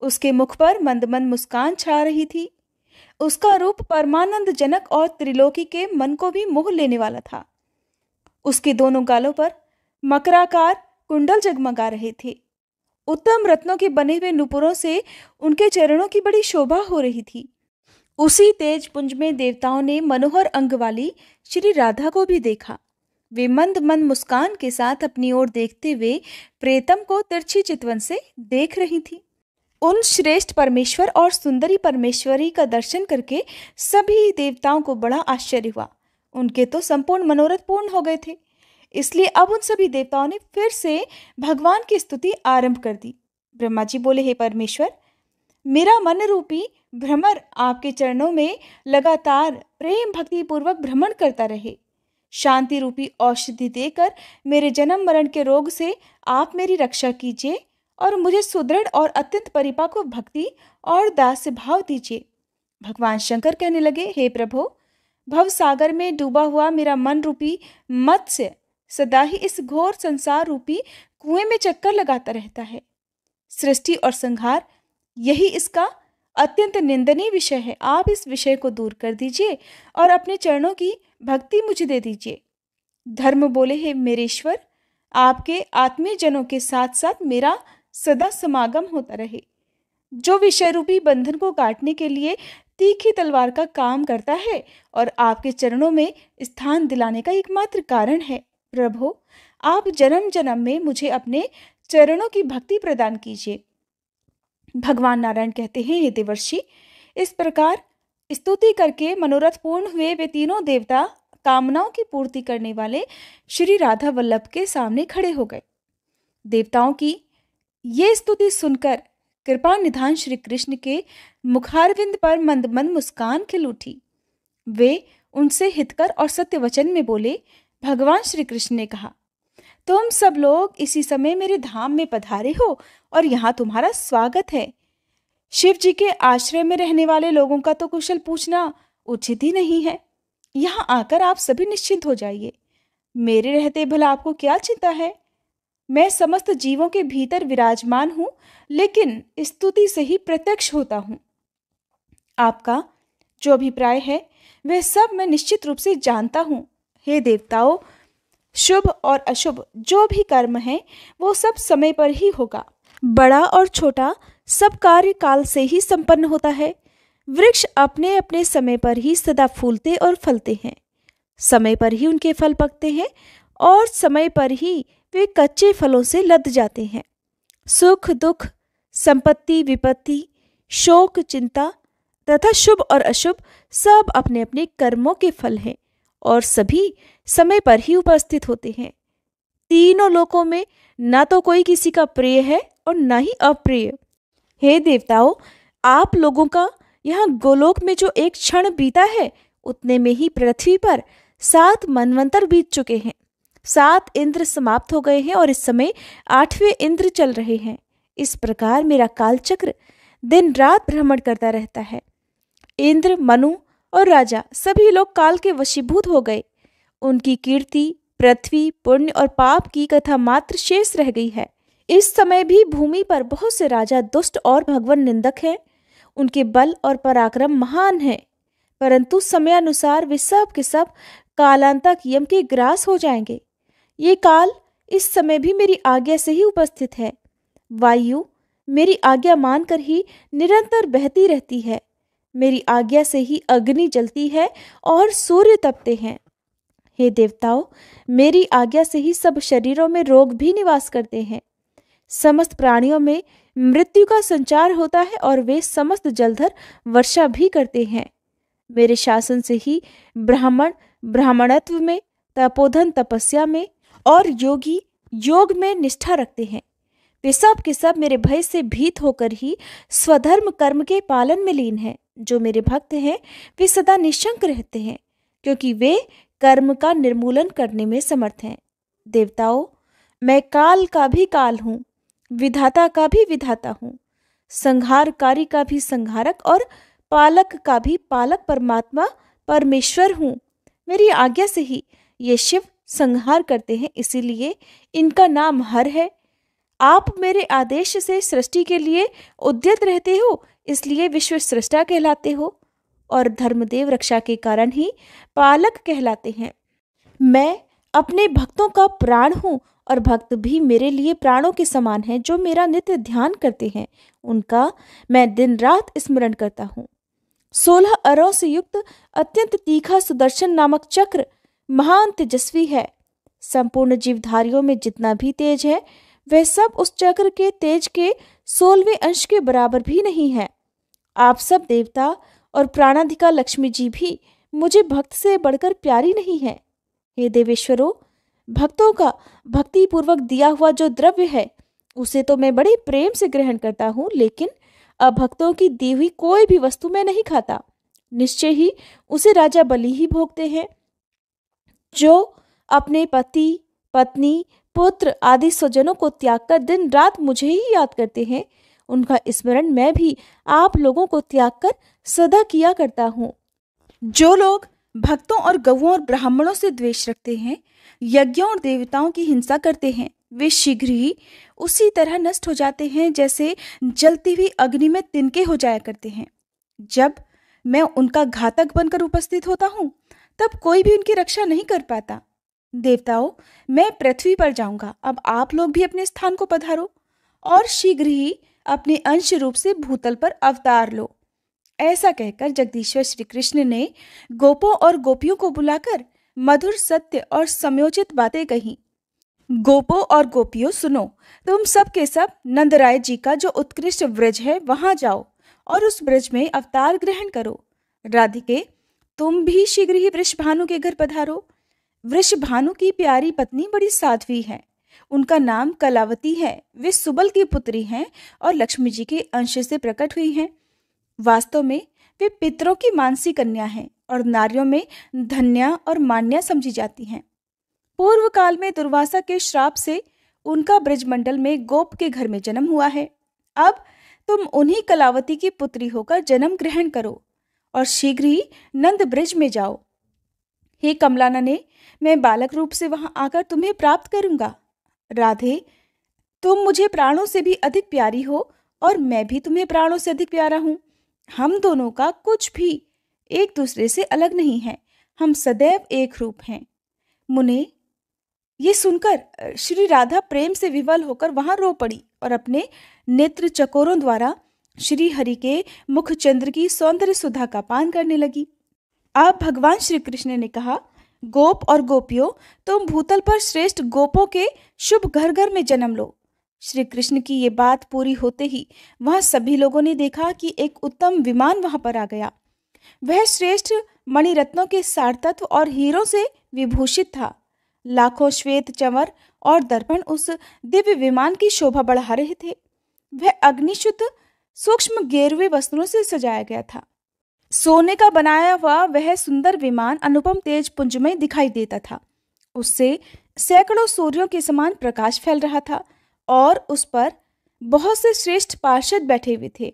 उसके मुख पर मंद मंद मुस्कान छा रही थी। उसका रूप परमानंद जनक और त्रिलोकी के मन को भी मोह लेने वाला था। उसके दोनों गालों पर मकराकार कुंडल जगमगा रहे थे। उत्तम रत्नों के बने हुए नुपुरों से उनके चरणों की बड़ी शोभा हो रही थी। उसी तेज पुंज में देवताओं ने मनोहर अंग वाली श्री राधा को भी देखा। वे मंद मंद मुस्कान के साथ अपनी ओर देखते हुए प्रेतम को तिरछी चितवन से देख रही थी। उन श्रेष्ठ परमेश्वर और सुंदरी परमेश्वरी का दर्शन करके सभी देवताओं को बड़ा आश्चर्य हुआ। उनके तो संपूर्ण मनोरथ पूर्ण हो गए थे। इसलिए अब उन सभी देवताओं ने फिर से भगवान की स्तुति आरंभ कर दी। ब्रह्मा जी बोले, हे परमेश्वर, मेरा मन रूपी भ्रमर आपके चरणों में लगातार प्रेम भक्ति पूर्वक भ्रमण करता रहे। शांति रूपी औषधि देकर मेरे जन्म मरण के रोग से आप मेरी रक्षा कीजिए और मुझे सुदृढ़ और अत्यंत परिपक्व भक्ति और दास्य भाव दीजिए। भगवान शंकर कहने लगे, हे प्रभु, भव सागर में डूबा हुआ मेरा मन रूपी मत्स्य सदा ही इस घोर संसार रूपी कुएं में चक्कर लगाता रहता है। सृष्टि और संहार यही इसका अत्यंत निंदनीय विषय है। आप इस विषय को दूर कर दीजिए और अपने चरणों की भक्ति मुझे दे दीजिए। धर्म बोले, हे मेरे ईश्वर, आपके आत्मीय जनों के साथ साथ मेरा सदा समागम होता रहे। जो विषय रूपी बंधन को काटने के लिए तीखी तलवार का काम करता है और आपके चरणों में स्थान दिलाने का एकमात्र कारण है। प्रभु, आप जन्म जन्म में मुझे अपने चरणों की भक्ति प्रदान कीजिए। भगवान नारायण कहते हैं, हे देवर्षि, इस प्रकार स्तुति करके मनोरथ पूर्ण हुए वे तीनों देवता कामनाओं की पूर्ति करने वाले श्री राधा वल्लभ के सामने खड़े हो गए। देवताओं की ये स्तुति सुनकर कृपा निधान श्री कृष्ण के मुखारविंद पर मंद मंद मुस्कान खिल उठी। वे उनसे हितकर और सत्य वचन में बोले। भगवान श्री कृष्ण ने कहा, तुम सब लोग इसी समय मेरे धाम में पधारे हो और यहाँ तुम्हारा स्वागत है। शिव जी के आश्रय में रहने वाले लोगों का तो कुशल पूछना उचित ही नहीं है। यहाँ आकर आप सभी निश्चिंत हो जाइए। मेरे रहते भला आपको क्या चिंता है? मैं समस्त जीवों के भीतर विराजमान हूं, लेकिन स्तुति से ही प्रत्यक्ष होता हूं। आपका जो अभिप्राय है वह सब मैं निश्चित रूप से जानता हूं। हे देवताओं, शुभ और अशुभ जो भी कर्म है वो सब समय पर ही होगा। बड़ा और छोटा सब कार्य काल से ही संपन्न होता है। वृक्ष अपने अपने समय पर ही सदा फूलते और फलते हैं, समय पर ही उनके फल पकते हैं और समय पर ही वे कच्चे फलों से लद जाते हैं। सुख दुख, संपत्ति विपत्ति, शोक चिंता तथा शुभ और अशुभ सब अपने अपने कर्मों के फल हैं और सभी समय पर ही उपस्थित होते हैं। तीनों लोकों में न तो कोई किसी का प्रिय है और न ही अप्रिय। हे देवताओं, आप लोगों का यहाँ गोलोक में जो एक क्षण बीता है, उतने में ही पृथ्वी पर 7 मनवंतर बीत चुके हैं। 7 इंद्र समाप्त हो गए हैं और इस समय 8वें इंद्र चल रहे हैं। इस प्रकार मेरा कालचक्र दिन रात भ्रमण करता रहता है। इंद्र, मनु और राजा सभी लोग काल के वशीभूत हो गए। उनकी कीर्ति पृथ्वी, पुण्य और पाप की कथा मात्र शेष रह गई है। इस समय भी भूमि पर बहुत से राजा दुष्ट और भगवान निंदक हैं। उनके बल और पराक्रम महान है, परंतु समयानुसार वे सब के सब कालांतक यम के ग्रास हो जाएंगे। ये काल इस समय भी मेरी आज्ञा से ही उपस्थित है। वायु मेरी आज्ञा मानकर ही निरंतर बहती रहती है। मेरी आज्ञा से ही अग्नि जलती है और सूर्य तपते हैं। हे देवताओं, मेरी आज्ञा से ही सब शरीरों में रोग भी निवास करते हैं। समस्त प्राणियों में मृत्यु का संचार होता है और वे समस्त जलधर वर्षा भी करते हैं। मेरे शासन से ही ब्राह्मण ब्राह्मणत्व में, तपोधन तपस्या में और योगी योग में निष्ठा रखते हैं। वे सब के सब मेरे भय से भीत होकर ही स्वधर्म कर्म के पालन में लीन हैं। जो मेरे भक्त हैं वे सदा निशंक रहते हैं, क्योंकि वे कर्म का निर्मूलन करने में समर्थ हैं। देवताओं, मैं काल का भी काल हूँ, विधाता का भी विधाता हूँ, संहारकारी का भी संहारक और पालक का भी पालक परमात्मा परमेश्वर हूँ। मेरी आज्ञा से ही ये शिव संहार करते हैं, इसीलिए इनका नाम हर है। आप मेरे आदेश से सृष्टि के लिए उद्यत रहते हो, इसलिए विश्व सृष्टा कहलाते हो और धर्मदेव रक्षा के कारण ही पालक कहलाते हैं। मैं अपने भक्तों का प्राण हूँ और भक्त भी मेरे लिए प्राणों के समान हैं। जो मेरा नित्य ध्यान करते हैं उनका मैं दिन रात स्मरण करता हूँ। 16 अरों से युक्त अत्यंत तीखा सुदर्शन नामक चक्र महान तेजस्वी है। संपूर्ण जीवधारियों में जितना भी तेज है वह सब उस चक्र के तेज के 16वें अंश के बराबर भी नहीं है। आप सब देवता और प्राणाधिका लक्ष्मी जी भी मुझे भक्त से बढ़कर प्यारी नहीं है। हे देवेश्वरों, भक्तों का भक्ति पूर्वक दिया हुआ जो द्रव्य है उसे तो मैं बड़े प्रेम से ग्रहण करता हूँ, लेकिन अभक्तों की दी हुई कोई भी वस्तु मैं नहीं खाता। निश्चय ही उसे राजा बलि ही भोगते हैं। जो अपने पति, पत्नी, पुत्र आदि स्वजनों को त्याग कर दिन रात मुझे ही याद करते हैं, उनका स्मरण मैं भी आप लोगों को त्याग कर सदा किया करता हूँ। जो लोग भक्तों और गौओं और ब्राह्मणों से द्वेष रखते हैं, यज्ञों और देवताओं की हिंसा करते हैं, वे शीघ्र ही उसी तरह नष्ट हो जाते हैं जैसे जलती हुई अग्नि में तिनके हो जाया करते हैं। जब मैं उनका घातक बनकर उपस्थित होता हूँ तब कोई भी उनकी रक्षा नहीं कर पाता। देवताओं, मैं पृथ्वी पर जाऊंगा, अब आप लोग भी अपने स्थान को पधारो और शीघ्र ही अपने अंश रूप से भूतल पर अवतार लो। ऐसा कहकर जगदीश्वर श्री कृष्ण ने गोपों और गोपियों को बुलाकर मधुर, सत्य और समयोचित बातें कही। गोपों और गोपियों, सुनो, तुम सब के सब नंदराय जी का जो उत्कृष्ट व्रज है वहां जाओ और उस व्रज में अवतार ग्रहण करो। राधिके, तुम भी शीघ्र ही वृषभानु के घर पधारो। वृषभानु की प्यारी पत्नी बड़ी साध्वी है, उनका नाम कलावती है। वे सुबल की पुत्री हैं और लक्ष्मी जी के अंश से प्रकट हुई हैं। वास्तव में वे पितरों की मानसी कन्या हैं और नारियों में धन्या और मान्या समझी जाती हैं। पूर्व काल में दुर्वासा के श्राप से उनका ब्रजमंडल में गोप के घर में जन्म हुआ है। अब तुम उन्हीं कलावती की पुत्री होकर जन्म ग्रहण करो और शीघ्र ही नंद ब्रज में जाओ। हे कमलानने, मैं बालक रूप से वहां आकर तुम्हें प्राप्त करूंगा। राधे, तुम मुझे प्राणों से भी अधिक प्यारी हो और मैं भी तुम्हें प्राणों से अधिक प्यारा हूं। हम दोनों का कुछ भी एक दूसरे से अलग नहीं है, हम सदैव एक रूप हैं। मुने, ये सुनकर श्री राधा प्रेम से विवल होकर वहां रो पड़ी और अपने नेत्र चकोरों द्वारा श्री हरि के मुख चंद्र की सौंदर्य सुधा का पान करने लगी। अब भगवान श्री कृष्ण ने कहा, गोप और गोपियों, तुम भूतल पर श्रेष्ठ गोपों के शुभ घर घर में जन्म लो। श्री कृष्ण की ये बात पूरी होते ही वहां सभी लोगों ने देखा कि एक उत्तम विमान वहां पर आ गया। वह श्रेष्ठ मणिरत्नों के सारतत्व और हीरों से विभूषित था। लाखों श्वेत चंवर और दर्पण उस दिव्य विमान की शोभा बढ़ा रहे थे। वह अग्निशुद्ध सूक्ष्म गेरुए वस्त्रों से सजाया गया था। सोने का बनाया हुआ वह सुंदर विमान अनुपम तेज पुंज में दिखाई देता था। उससे सैकड़ों सूर्यों के समान प्रकाश फैल रहा था और उस पर बहुत से श्रेष्ठ पार्षद बैठे हुए थे।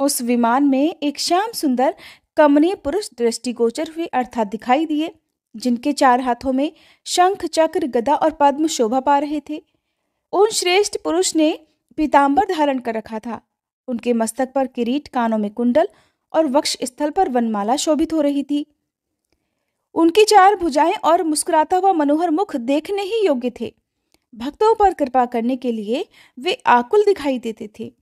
उस विमान में एक श्याम सुंदर कमनीय पुरुष दृष्टिगोचर हुए अर्थात दिखाई दिए, जिनके 4 हाथों में शंख, चक्र, गदा और पद्म शोभा पा रहे थे। उन श्रेष्ठ पुरुष ने पीतांबर धारण कर रखा था। उनके मस्तक पर किरीट, कानों में कुंडल और वक्ष स्थल पर वनमाला शोभित हो रही थी। उनकी 4 भुजाएं और मुस्कुराता हुआ मनोहर मुख देखने ही योग्य थे। भक्तों पर कृपा करने के लिए वे आकुल दिखाई देते थे।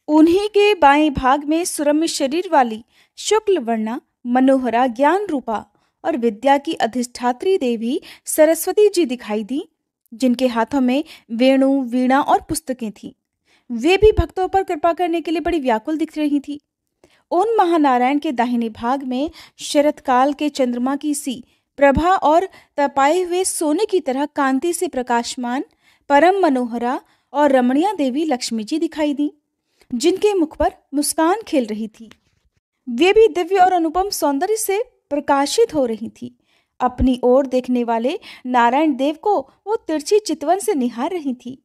उन्हीं के बाएं भाग में सुरम्य शरीर वाली शुक्ल वर्णा मनोहरा ज्ञान रूपा और विद्या की अधिष्ठात्री देवी सरस्वती जी दिखाई दी, जिनके हाथों में वेणु, वीणा और पुस्तकें थीं। वे भी भक्तों पर कृपा करने के लिए बड़ी व्याकुल दिख रही थी। उन महानारायण के दाहिने भाग में शरत काल के चंद्रमा की सी प्रभा और तपाए हुए सोने की तरह कांति से प्रकाशमान परम मनोहरा और रमणीया देवी लक्ष्मी जी दिखाई दी, जिनके मुख पर मुस्कान खेल रही थी। वे भी दिव्य और अनुपम सौंदर्य से प्रकाशित हो रही थी। अपनी ओर देखने वाले नारायण देव को वो तिरछी चितवन से निहार रही थी।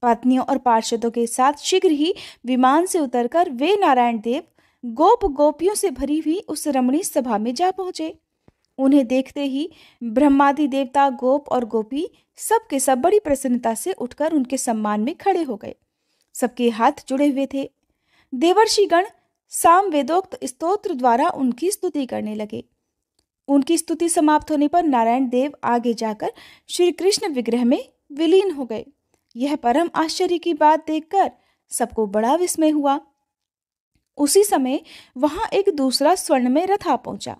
पत्नियों और पार्षदों के साथ शीघ्र ही विमान से उतरकर वे नारायण देव गोप गोपियों से भरी हुई उस रमणीय सभा में जा पहुंचे। उन्हें देखते ही ब्रह्मादि देवता, गोप और गोपी सब के सब बड़ी प्रसन्नता से उठकर उनके सम्मान में खड़े हो गए। सबके हाथ जुड़े हुए थे। देवर्षिगण साम वेदोक्त स्तोत्र द्वारा उनकी स्तुति करने लगे। उनकी स्तुति समाप्त होने पर नारायण देव आगे जाकर श्री कृष्ण विग्रह में विलीन हो गए। यह परम आश्चर्य की बात देखकर सबको बड़ा विस्मय हुआ। उसी समय वहां एक दूसरा स्वर्णमय रथ आ पहुंचा।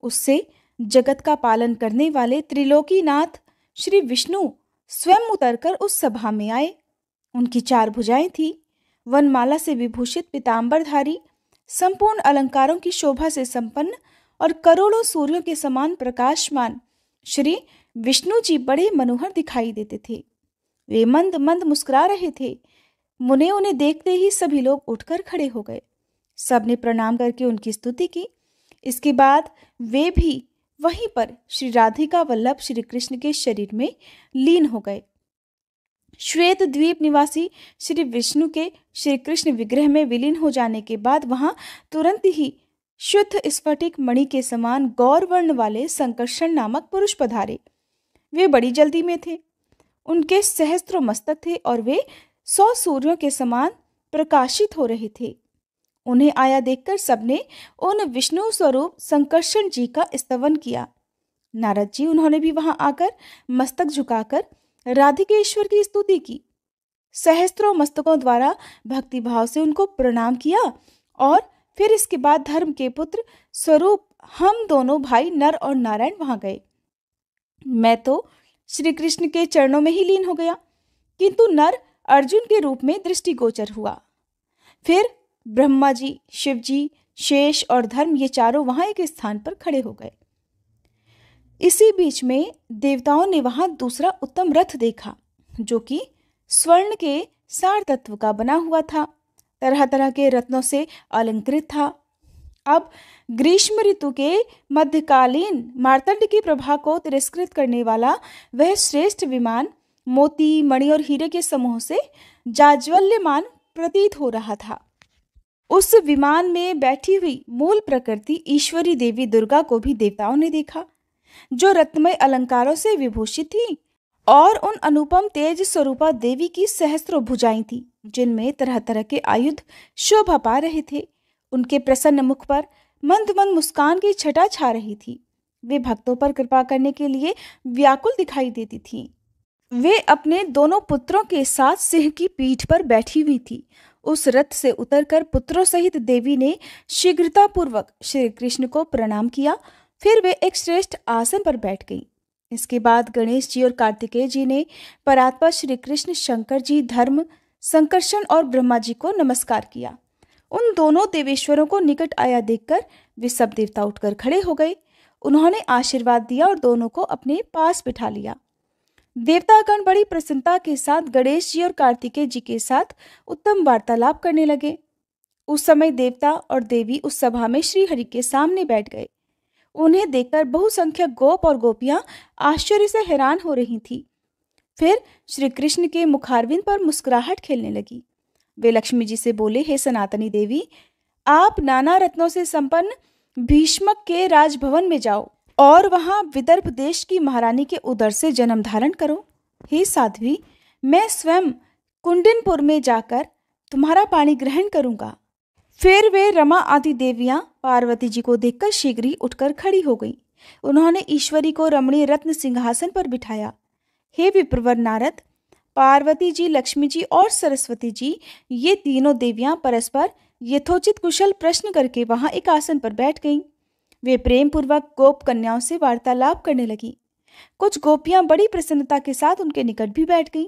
उससे जगत का पालन करने वाले त्रिलोकीनाथ श्री विष्णु स्वयं उतरकर उस सभा में आए। उनकी 4 भुजाएं थी। वनमाला से विभूषित पीतांबरधारी, संपूर्ण अलंकारों की शोभा से संपन्न और करोड़ों सूर्यों के समान प्रकाशमान श्री विष्णु जी बड़े मनोहर दिखाई देते थे। वे मंद मंद मुस्कुरा रहे थे। मुने उन्हें देखते ही सभी लोग उठकर खड़े हो गए। सबने प्रणाम करके उनकी स्तुति की। इसके बाद वे भी वहीं पर श्री राधिका वल्लभ श्री कृष्ण के शरीर में लीन हो गए। श्वेत द्वीप निवासी श्री विष्णु के श्री कृष्ण विग्रह में विलीन हो जाने के बाद वहां तुरंत ही शुद्ध स्फटिक मणि के समान गौर वर्ण वाले संकर्षण नामक पुरुष पधारे। वे बड़ी जल्दी में थे। उनके सहस्त्रों मस्तक थे और वे 100 सूर्यों के समान प्रकाशित हो रहे थे। उन्हें आया देखकर सबने उन विष्णु स्वरूप संकर्षण जी का स्तवन किया। नारद जी उन्होंने भी वहां आकर मस्तक झुकाकर राधिकेश्वर की स्तुति की। सहस्त्रों मस्तकों द्वारा भक्तिभाव से उनको प्रणाम किया और फिर इसके बाद धर्म के पुत्र स्वरूप हम दोनों भाई नर और नारायण वहां गए। मैं तो श्री कृष्ण के चरणों में ही लीन हो गया, किंतु नर अर्जुन के रूप में दृष्टिगोचर हुआ। फिर ब्रह्मा जी, शिव जी, शेष और धर्म ये चारों वहां एक स्थान पर खड़े हो गए। इसी बीच में देवताओं ने वहां दूसरा उत्तम रथ देखा, जो कि स्वर्ण के सार तत्व का बना हुआ था, तरह तरह के रत्नों से अलंकृत था। अब ग्रीष्म ऋतु के मध्यकालीन मार्तंड की प्रभा को तिरस्कृत करने वाला वह श्रेष्ठ विमान मोती, मणि और हीरे के समूह से जाज्वल्यमान प्रतीत हो रहा था। उस विमान में बैठी हुई मूल प्रकृति ईश्वरी देवी दुर्गा को भी देवताओं ने देखा, जो रत्नमय अलंकारों से विभूषित थी और उन अनुपम तेज स्वरूपा देवी की सहस्त्रों भुजाएं थी, जिनमें तरह तरह के आयुध शोभा पा रहे थे। उनके प्रसन्न मुख पर मंद मंद मुस्कान की छटा छा रही थी। वे भक्तों पर कृपा करने के लिए व्याकुल दिखाई देती थीं। वे अपने दोनों पुत्रों के साथ सिंह की पीठ पर बैठी हुई थी। उस रथ से उतरकर पुत्रों सहित देवी ने शीघ्रतापूर्वक श्री कृष्ण को प्रणाम किया। फिर वे एक श्रेष्ठ आसन पर बैठ गईं। इसके बाद गणेश जी और कार्तिकेय जी ने परात्पर श्री कृष्ण, शंकर जी, धर्म, संकर्षण और ब्रह्मा जी को नमस्कार किया। उन दोनों देवेश्वरों को निकट आया देखकर वे सब देवता उठकर खड़े हो गए। उन्होंने आशीर्वाद दिया और दोनों को अपने पास बिठा लिया। देवतागण बड़ी प्रसन्नता के साथ गणेश जी और कार्तिकेय जी के साथ उत्तम वार्तालाप करने लगे। उस समय देवता और देवी उस सभा में श्री हरि के सामने बैठ गए। उन्हें देखकर बहुसंख्यक गोप और गोपियां आश्चर्य से हैरान हो रही थीं। फिर श्री कृष्ण के मुखारविंद पर मुस्कुराहट खेलने लगी। वे लक्ष्मी जी से बोले, हे सनातनी देवी, आप नाना रत्नों से संपन्न भीष्मक के राजभवन में जाओ और वहां विदर्भ देश की महारानी के उदर से जन्म धारण करो। हे साध्वी, मैं स्वयं कुंडिनपुर में जाकर तुम्हारा पानी ग्रहण करूंगा। फिर वे रमा आदि देवियां पार्वती जी को देखकर शीघ्र ही उठकर खड़ी हो गईं। उन्होंने ईश्वरी को रमणीय रत्न सिंहासन पर बिठाया। हे विप्रवर नारद, पार्वती जी, लक्ष्मी जी और सरस्वती जी, ये तीनों देवियां परस्पर यथोचित कुशल प्रश्न करके वहां एक आसन पर बैठ गईं। वे प्रेम पूर्वक गोप कन्याओं से वार्तालाप करने लगी। कुछ गोपियां बड़ी प्रसन्नता के साथ उनके निकट भी बैठ गईं।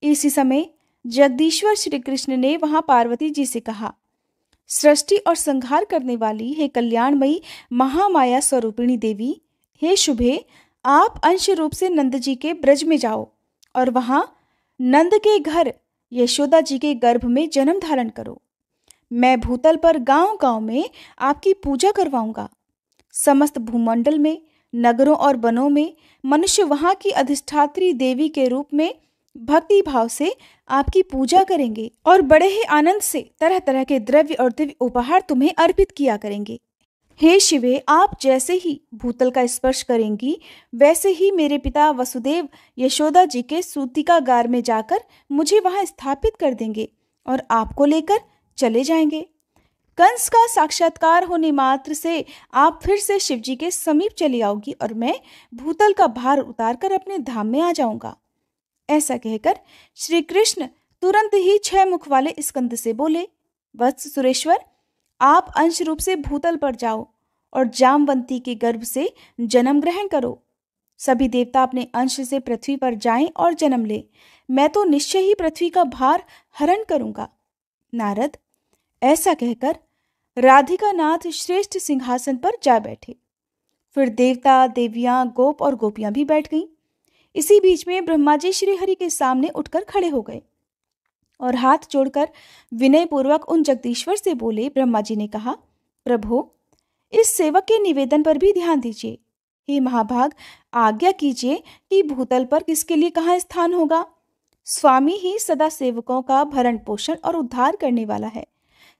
इसी समय जगदीश्वर श्री कृष्ण ने वहां पार्वती जी से कहा, सृष्टि और संहार करने वाली हे कल्याणमयी महामाया स्वरूपिणी देवी, हे शुभे, आप अंश रूप से नंद जी के ब्रज में जाओ और वहां नंद के घर यशोदा जी के गर्भ में जन्म धारण करो। मैं भूतल पर गांव गांव में आपकी पूजा करवाऊंगा। समस्त भूमंडल में, नगरों और वनों में मनुष्य वहां की अधिष्ठात्री देवी के रूप में भक्ति भाव से आपकी पूजा करेंगे और बड़े ही आनंद से तरह तरह के द्रव्य और दिव्य उपहार तुम्हें अर्पित किया करेंगे। हे शिवे, आप जैसे ही भूतल का स्पर्श करेंगी, वैसे ही मेरे पिता वसुदेव यशोदा जी के सूतिकागार में जाकर मुझे वहां स्थापित कर देंगे और आपको लेकर चले जाएंगे। कंस का साक्षात्कार होने मात्र से आप फिर से शिव जी के समीप चली आओगी और मैं भूतल का भार उतारकर अपने धाम में आ जाऊंगा। ऐसा कहकर श्री कृष्ण तुरंत ही 6 मुख वाले स्कंद से बोले, वत्स सुरेश्वर, आप अंश रूप से भूतल पर जाओ और जामवंती के गर्भ से जन्म ग्रहण करो। सभी देवता अपने अंश से पृथ्वी पर जाएं और जन्म ले। मैं तो निश्चय ही पृथ्वी का भार हरण करूंगा। नारद ऐसा कहकर राधिका नाथ श्रेष्ठ सिंहासन पर जा बैठे। फिर देवता, देवियां, गोप और गोपियां भी बैठ गईं। इसी बीच में ब्रह्मा जी श्री हरि के सामने उठकर खड़े हो गए और हाथ जोड़कर विनय पूर्वक उन जगदीश्वर से बोले। ब्रह्मा जी ने कहा, प्रभु, इस सेवक के निवेदन पर भी ध्यान दीजिए। हे महाभाग, आज्ञा कीजिए कि भूतल पर किसके लिए कहाँ स्थान होगा। स्वामी ही सदा सेवकों का भरण पोषण और उद्धार करने वाला है।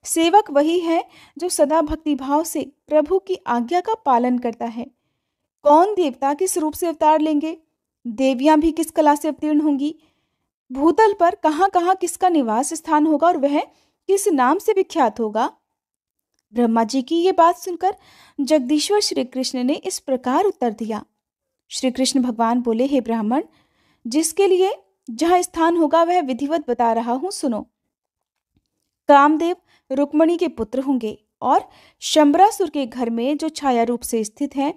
सेवक वही है जो सदा भक्तिभाव से प्रभु की आज्ञा का पालन करता है। कौन देवता किस रूप से अवतार लेंगे, देवियां भी किस कला से अवतीर्ण होंगी, भूतल पर कहाँ कहाँ किसका निवास स्थान होगा और वह किस नाम से विख्यात होगा। ब्रह्मा जी की ये बात सुनकर जगदीश्वर श्री कृष्ण ने इस प्रकार उत्तर दिया। श्री कृष्ण भगवान बोले, हे ब्राह्मण, जिसके लिए जहाँ स्थान होगा वह विधिवत बता रहा हूं, सुनो। कामदेव रुक्मणी के पुत्र होंगे और शंबरासुर के घर में जो छाया रूप से स्थित है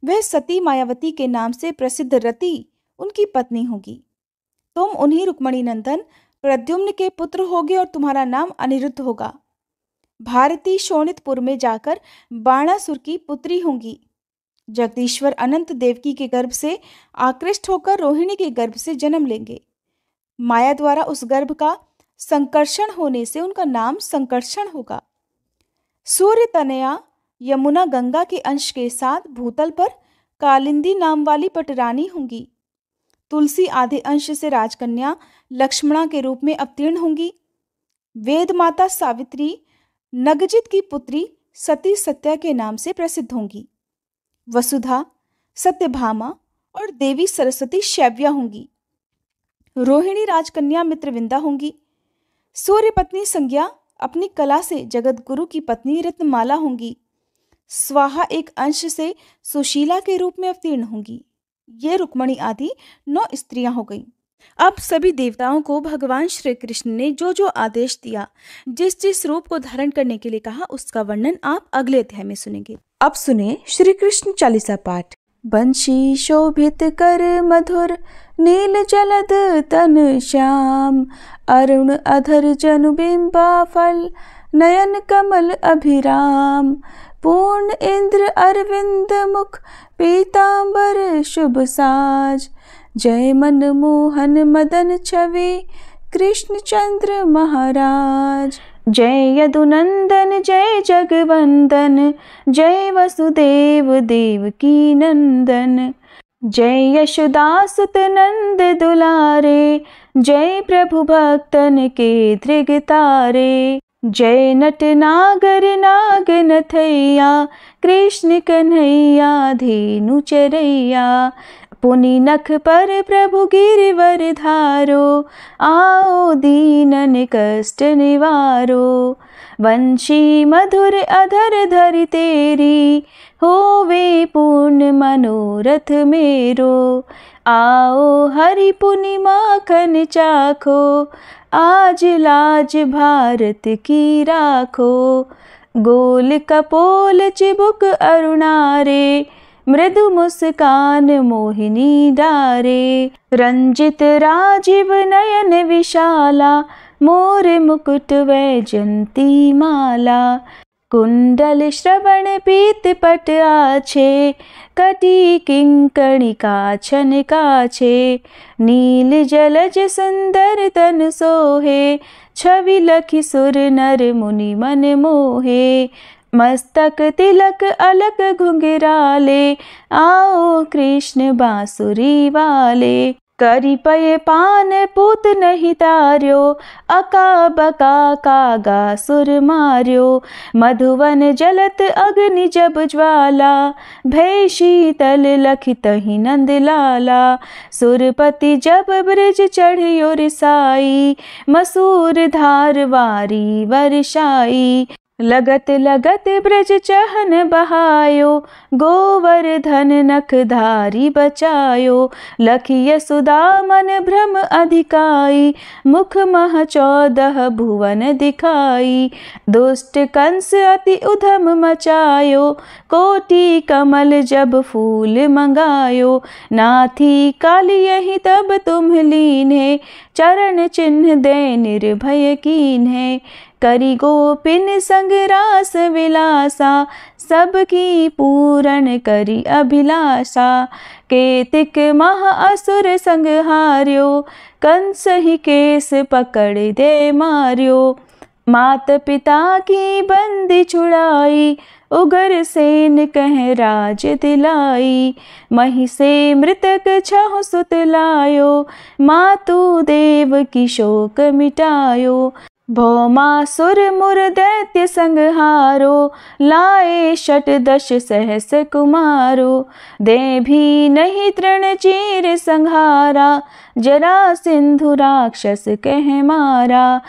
वह सती मायावती के नाम से प्रसिद्ध रति उनकी पत्नी होगी। तुम उन्हीं रुक्मणी नंदन प्रद्युम्न के पुत्र होगे और तुम्हारा नाम अनिरुद्ध होगा। भारती शोणितपुर में जाकर बाणासुर की पुत्री होंगी। जगदीश्वर अनंत देवकी के गर्भ से आकृष्ट होकर रोहिणी के गर्भ से जन्म लेंगे। माया द्वारा उस गर्भ का संकर्षण होने से उनका नाम संकर्षण होगा। सूर्य तनया यमुना गंगा के अंश के साथ भूतल पर कालिंदी नाम वाली पटरानी होंगी। तुलसी आधे अंश से राजकन्या लक्ष्मणा के रूप में अवतीर्ण होंगी। वेद माता सावित्री नगजित की पुत्री सती सत्या के नाम से प्रसिद्ध होंगी। वसुधा, सत्यभामा और देवी सरस्वती शैव्या होंगी। रोहिणी राजकन्या मित्रविंदा होंगी। सूर्य पत्नी संज्ञा अपनी कला से जगत गुरु की पत्नी रत्नमाला होंगी। स्वाहा एक अंश से सुशीला के रूप में अवतीर्ण होंगी। ये रुक्मणी आदि 9 स्त्रियां हो गईं। अब सभी देवताओं को भगवान श्री कृष्ण ने जो जो आदेश दिया, जिस जिस रूप को धारण करने के लिए कहा, उसका वर्णन आप अगले अध्याय में सुनेंगे। अब सुने श्री कृष्ण चालीसा पाठ। बंशी शोभित कर मधुर नील जलद तन श्याम, अरुण अधर जनु बिंबा फल नयन कमल अभिराम, पूर्ण इंद्र अरविंद मुख पीतांबर शुभ साज, जय मन मोहन मदन छवि कृष्ण चंद्र महाराज, जय यदुनंदन जय जगवंदन, जय वसुदेव देवकी नंदन, जय यशोदासुत नंद दुलारे, जय प्रभु भक्तन के धृग तारे, जय नट नागर नाग नथैया, कृष्ण कन्हैया धेनु चरैया, पुनि नख पर प्रभु गिरिवर धारो, आओ दीनन कष्ट निवारो, वंशी मधुर अधर धरि तेरी, होवे पूर्ण मनोरथ मेरो, आओ हरि पुनि माखन चाखो, आज लाज भारत की राखो, गोल कपोल चिबुक अरुणारे, मृदु मुस्कान मोहिनी डारे, रंजित राजीव नयन विशाला, मोर मुकुट वैजंती माला, कुंडल श्रवण पीत पट आछे, कटी किंकणिका छन काछे, नील जलज सुंदर तन सोहे, छवि लखि सुर नर मुनि मन मोहे, मस्तक तिलक अलक घुंघराले, आओ कृष्ण बांसुरी वाले, करी पय पान पूत नहीं तार्यो, अका बका कागा सुर मार्यो, मधुवन जलत अग्नि जब ज्वाला, भय शीतल लखित ही नंद लाला, सुरपति जब ब्रज चढ़ियो रिसाई, मसूर धार वारी वर्षाई, लगत लगत ब्रज चहन बहायो, गोवर्धन नख धारी बचायो, लखि यशोदा मन भ्रम अधिकाई, मुख मह 14 भुवन दिखाई, दुष्ट कंस अति उधम मचायो, कोटि कमल जब फूल मंगायो, नाथी काली यही तब तुम लीन्हे, चरण चिन्ह दे निर्भय कीन्हे, करी गोपिन संग रास विलासा, सबकी पूरण करी अभिलाषा, केतिक महा असुर संग हार्यो, कंस ही केस पकड़ दे मार्यो, मात पिता की बंदी छुड़ाई, उगर सेन कह राज दिलाई, मही से मृतक 6 सुत लायो, मातु देव की शोक मिटायो, भौमासुर मुर दैत्य संहारो, लाए षटदश सहस कुमारो। दे भी नहीं तृण चीर संहारा, जरा सिंधु राक्षस कह मारा।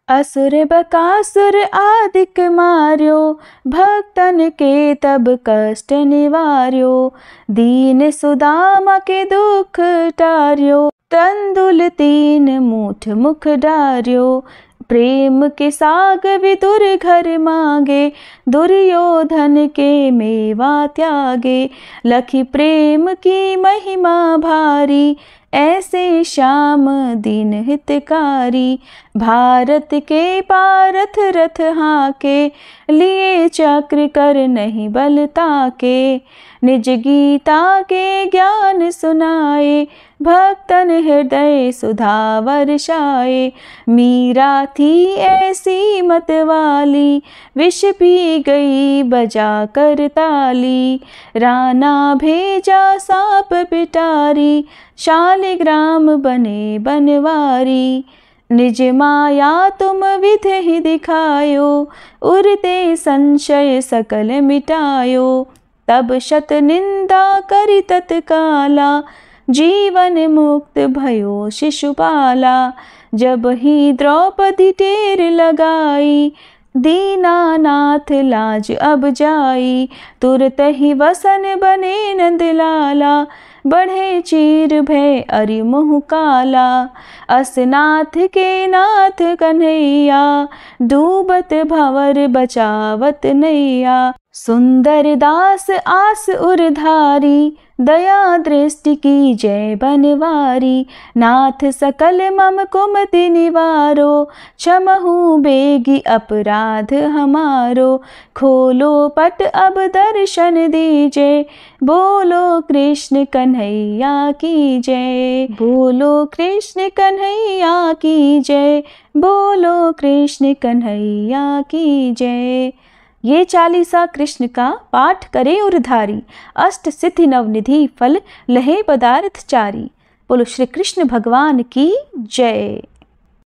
असुर बकासुर आदिक मार्यो, भक्तन के तब कष्ट निवार्यो। दीन सुदामा के दुख टार्यो, तंदुल 3 मूठ मुख डार्यो। प्रेम के साग विदुर घर मांगे, दुर्योधन के मेवा त्यागे। लखी प्रेम की महिमा भारी, ऐसे श्याम दीन हितकारी। भारत के पारथ रथ हाके, लिए चक्र कर नहीं बल ताके। निज गीता के ज्ञान सुनाए, भक्तन हृदय सुधा वर्षाए। मीरा थी ऐसी मत वाली, विष पी गई बजा कर ताली। राना भेजा सांप पिटारी, शालिग्राम बने बनवारी। निज माया तुम विधि ही दिखायो, उरते संशय सकल मिटायो। तब शत निंदा करि तत्काला, जीवन मुक्त भयो शिशुपाला। जब ही द्रौपदी टेर लगाई, दीनानाथ लाज अब जाई। तुरत ही वसन बने नंदलाला, बढ़े चीर भय अरि मुँह काला। असनाथ के नाथ कन्हैया, डूबत भंवर बचावत नैया। सुंदर दास आस उरधारी, दया दृष्टि की जय बनवारी। नाथ सकल मम कुमति निवारो, क्षमहु बेगी अपराध हमारो। खोलो पट अब दर्शन दीजे, बोलो कृष्ण कन्हैया की जय। बोलो कृष्ण कन्हैया की जय, बोलो कृष्ण कन्हैया की जय। ये चालीसा कृष्ण का पाठ करे उरधारी, अष्ट सिद्धि नवनिधि फल लहे पदार्थ चारी। बोलो श्री कृष्ण भगवान की जय।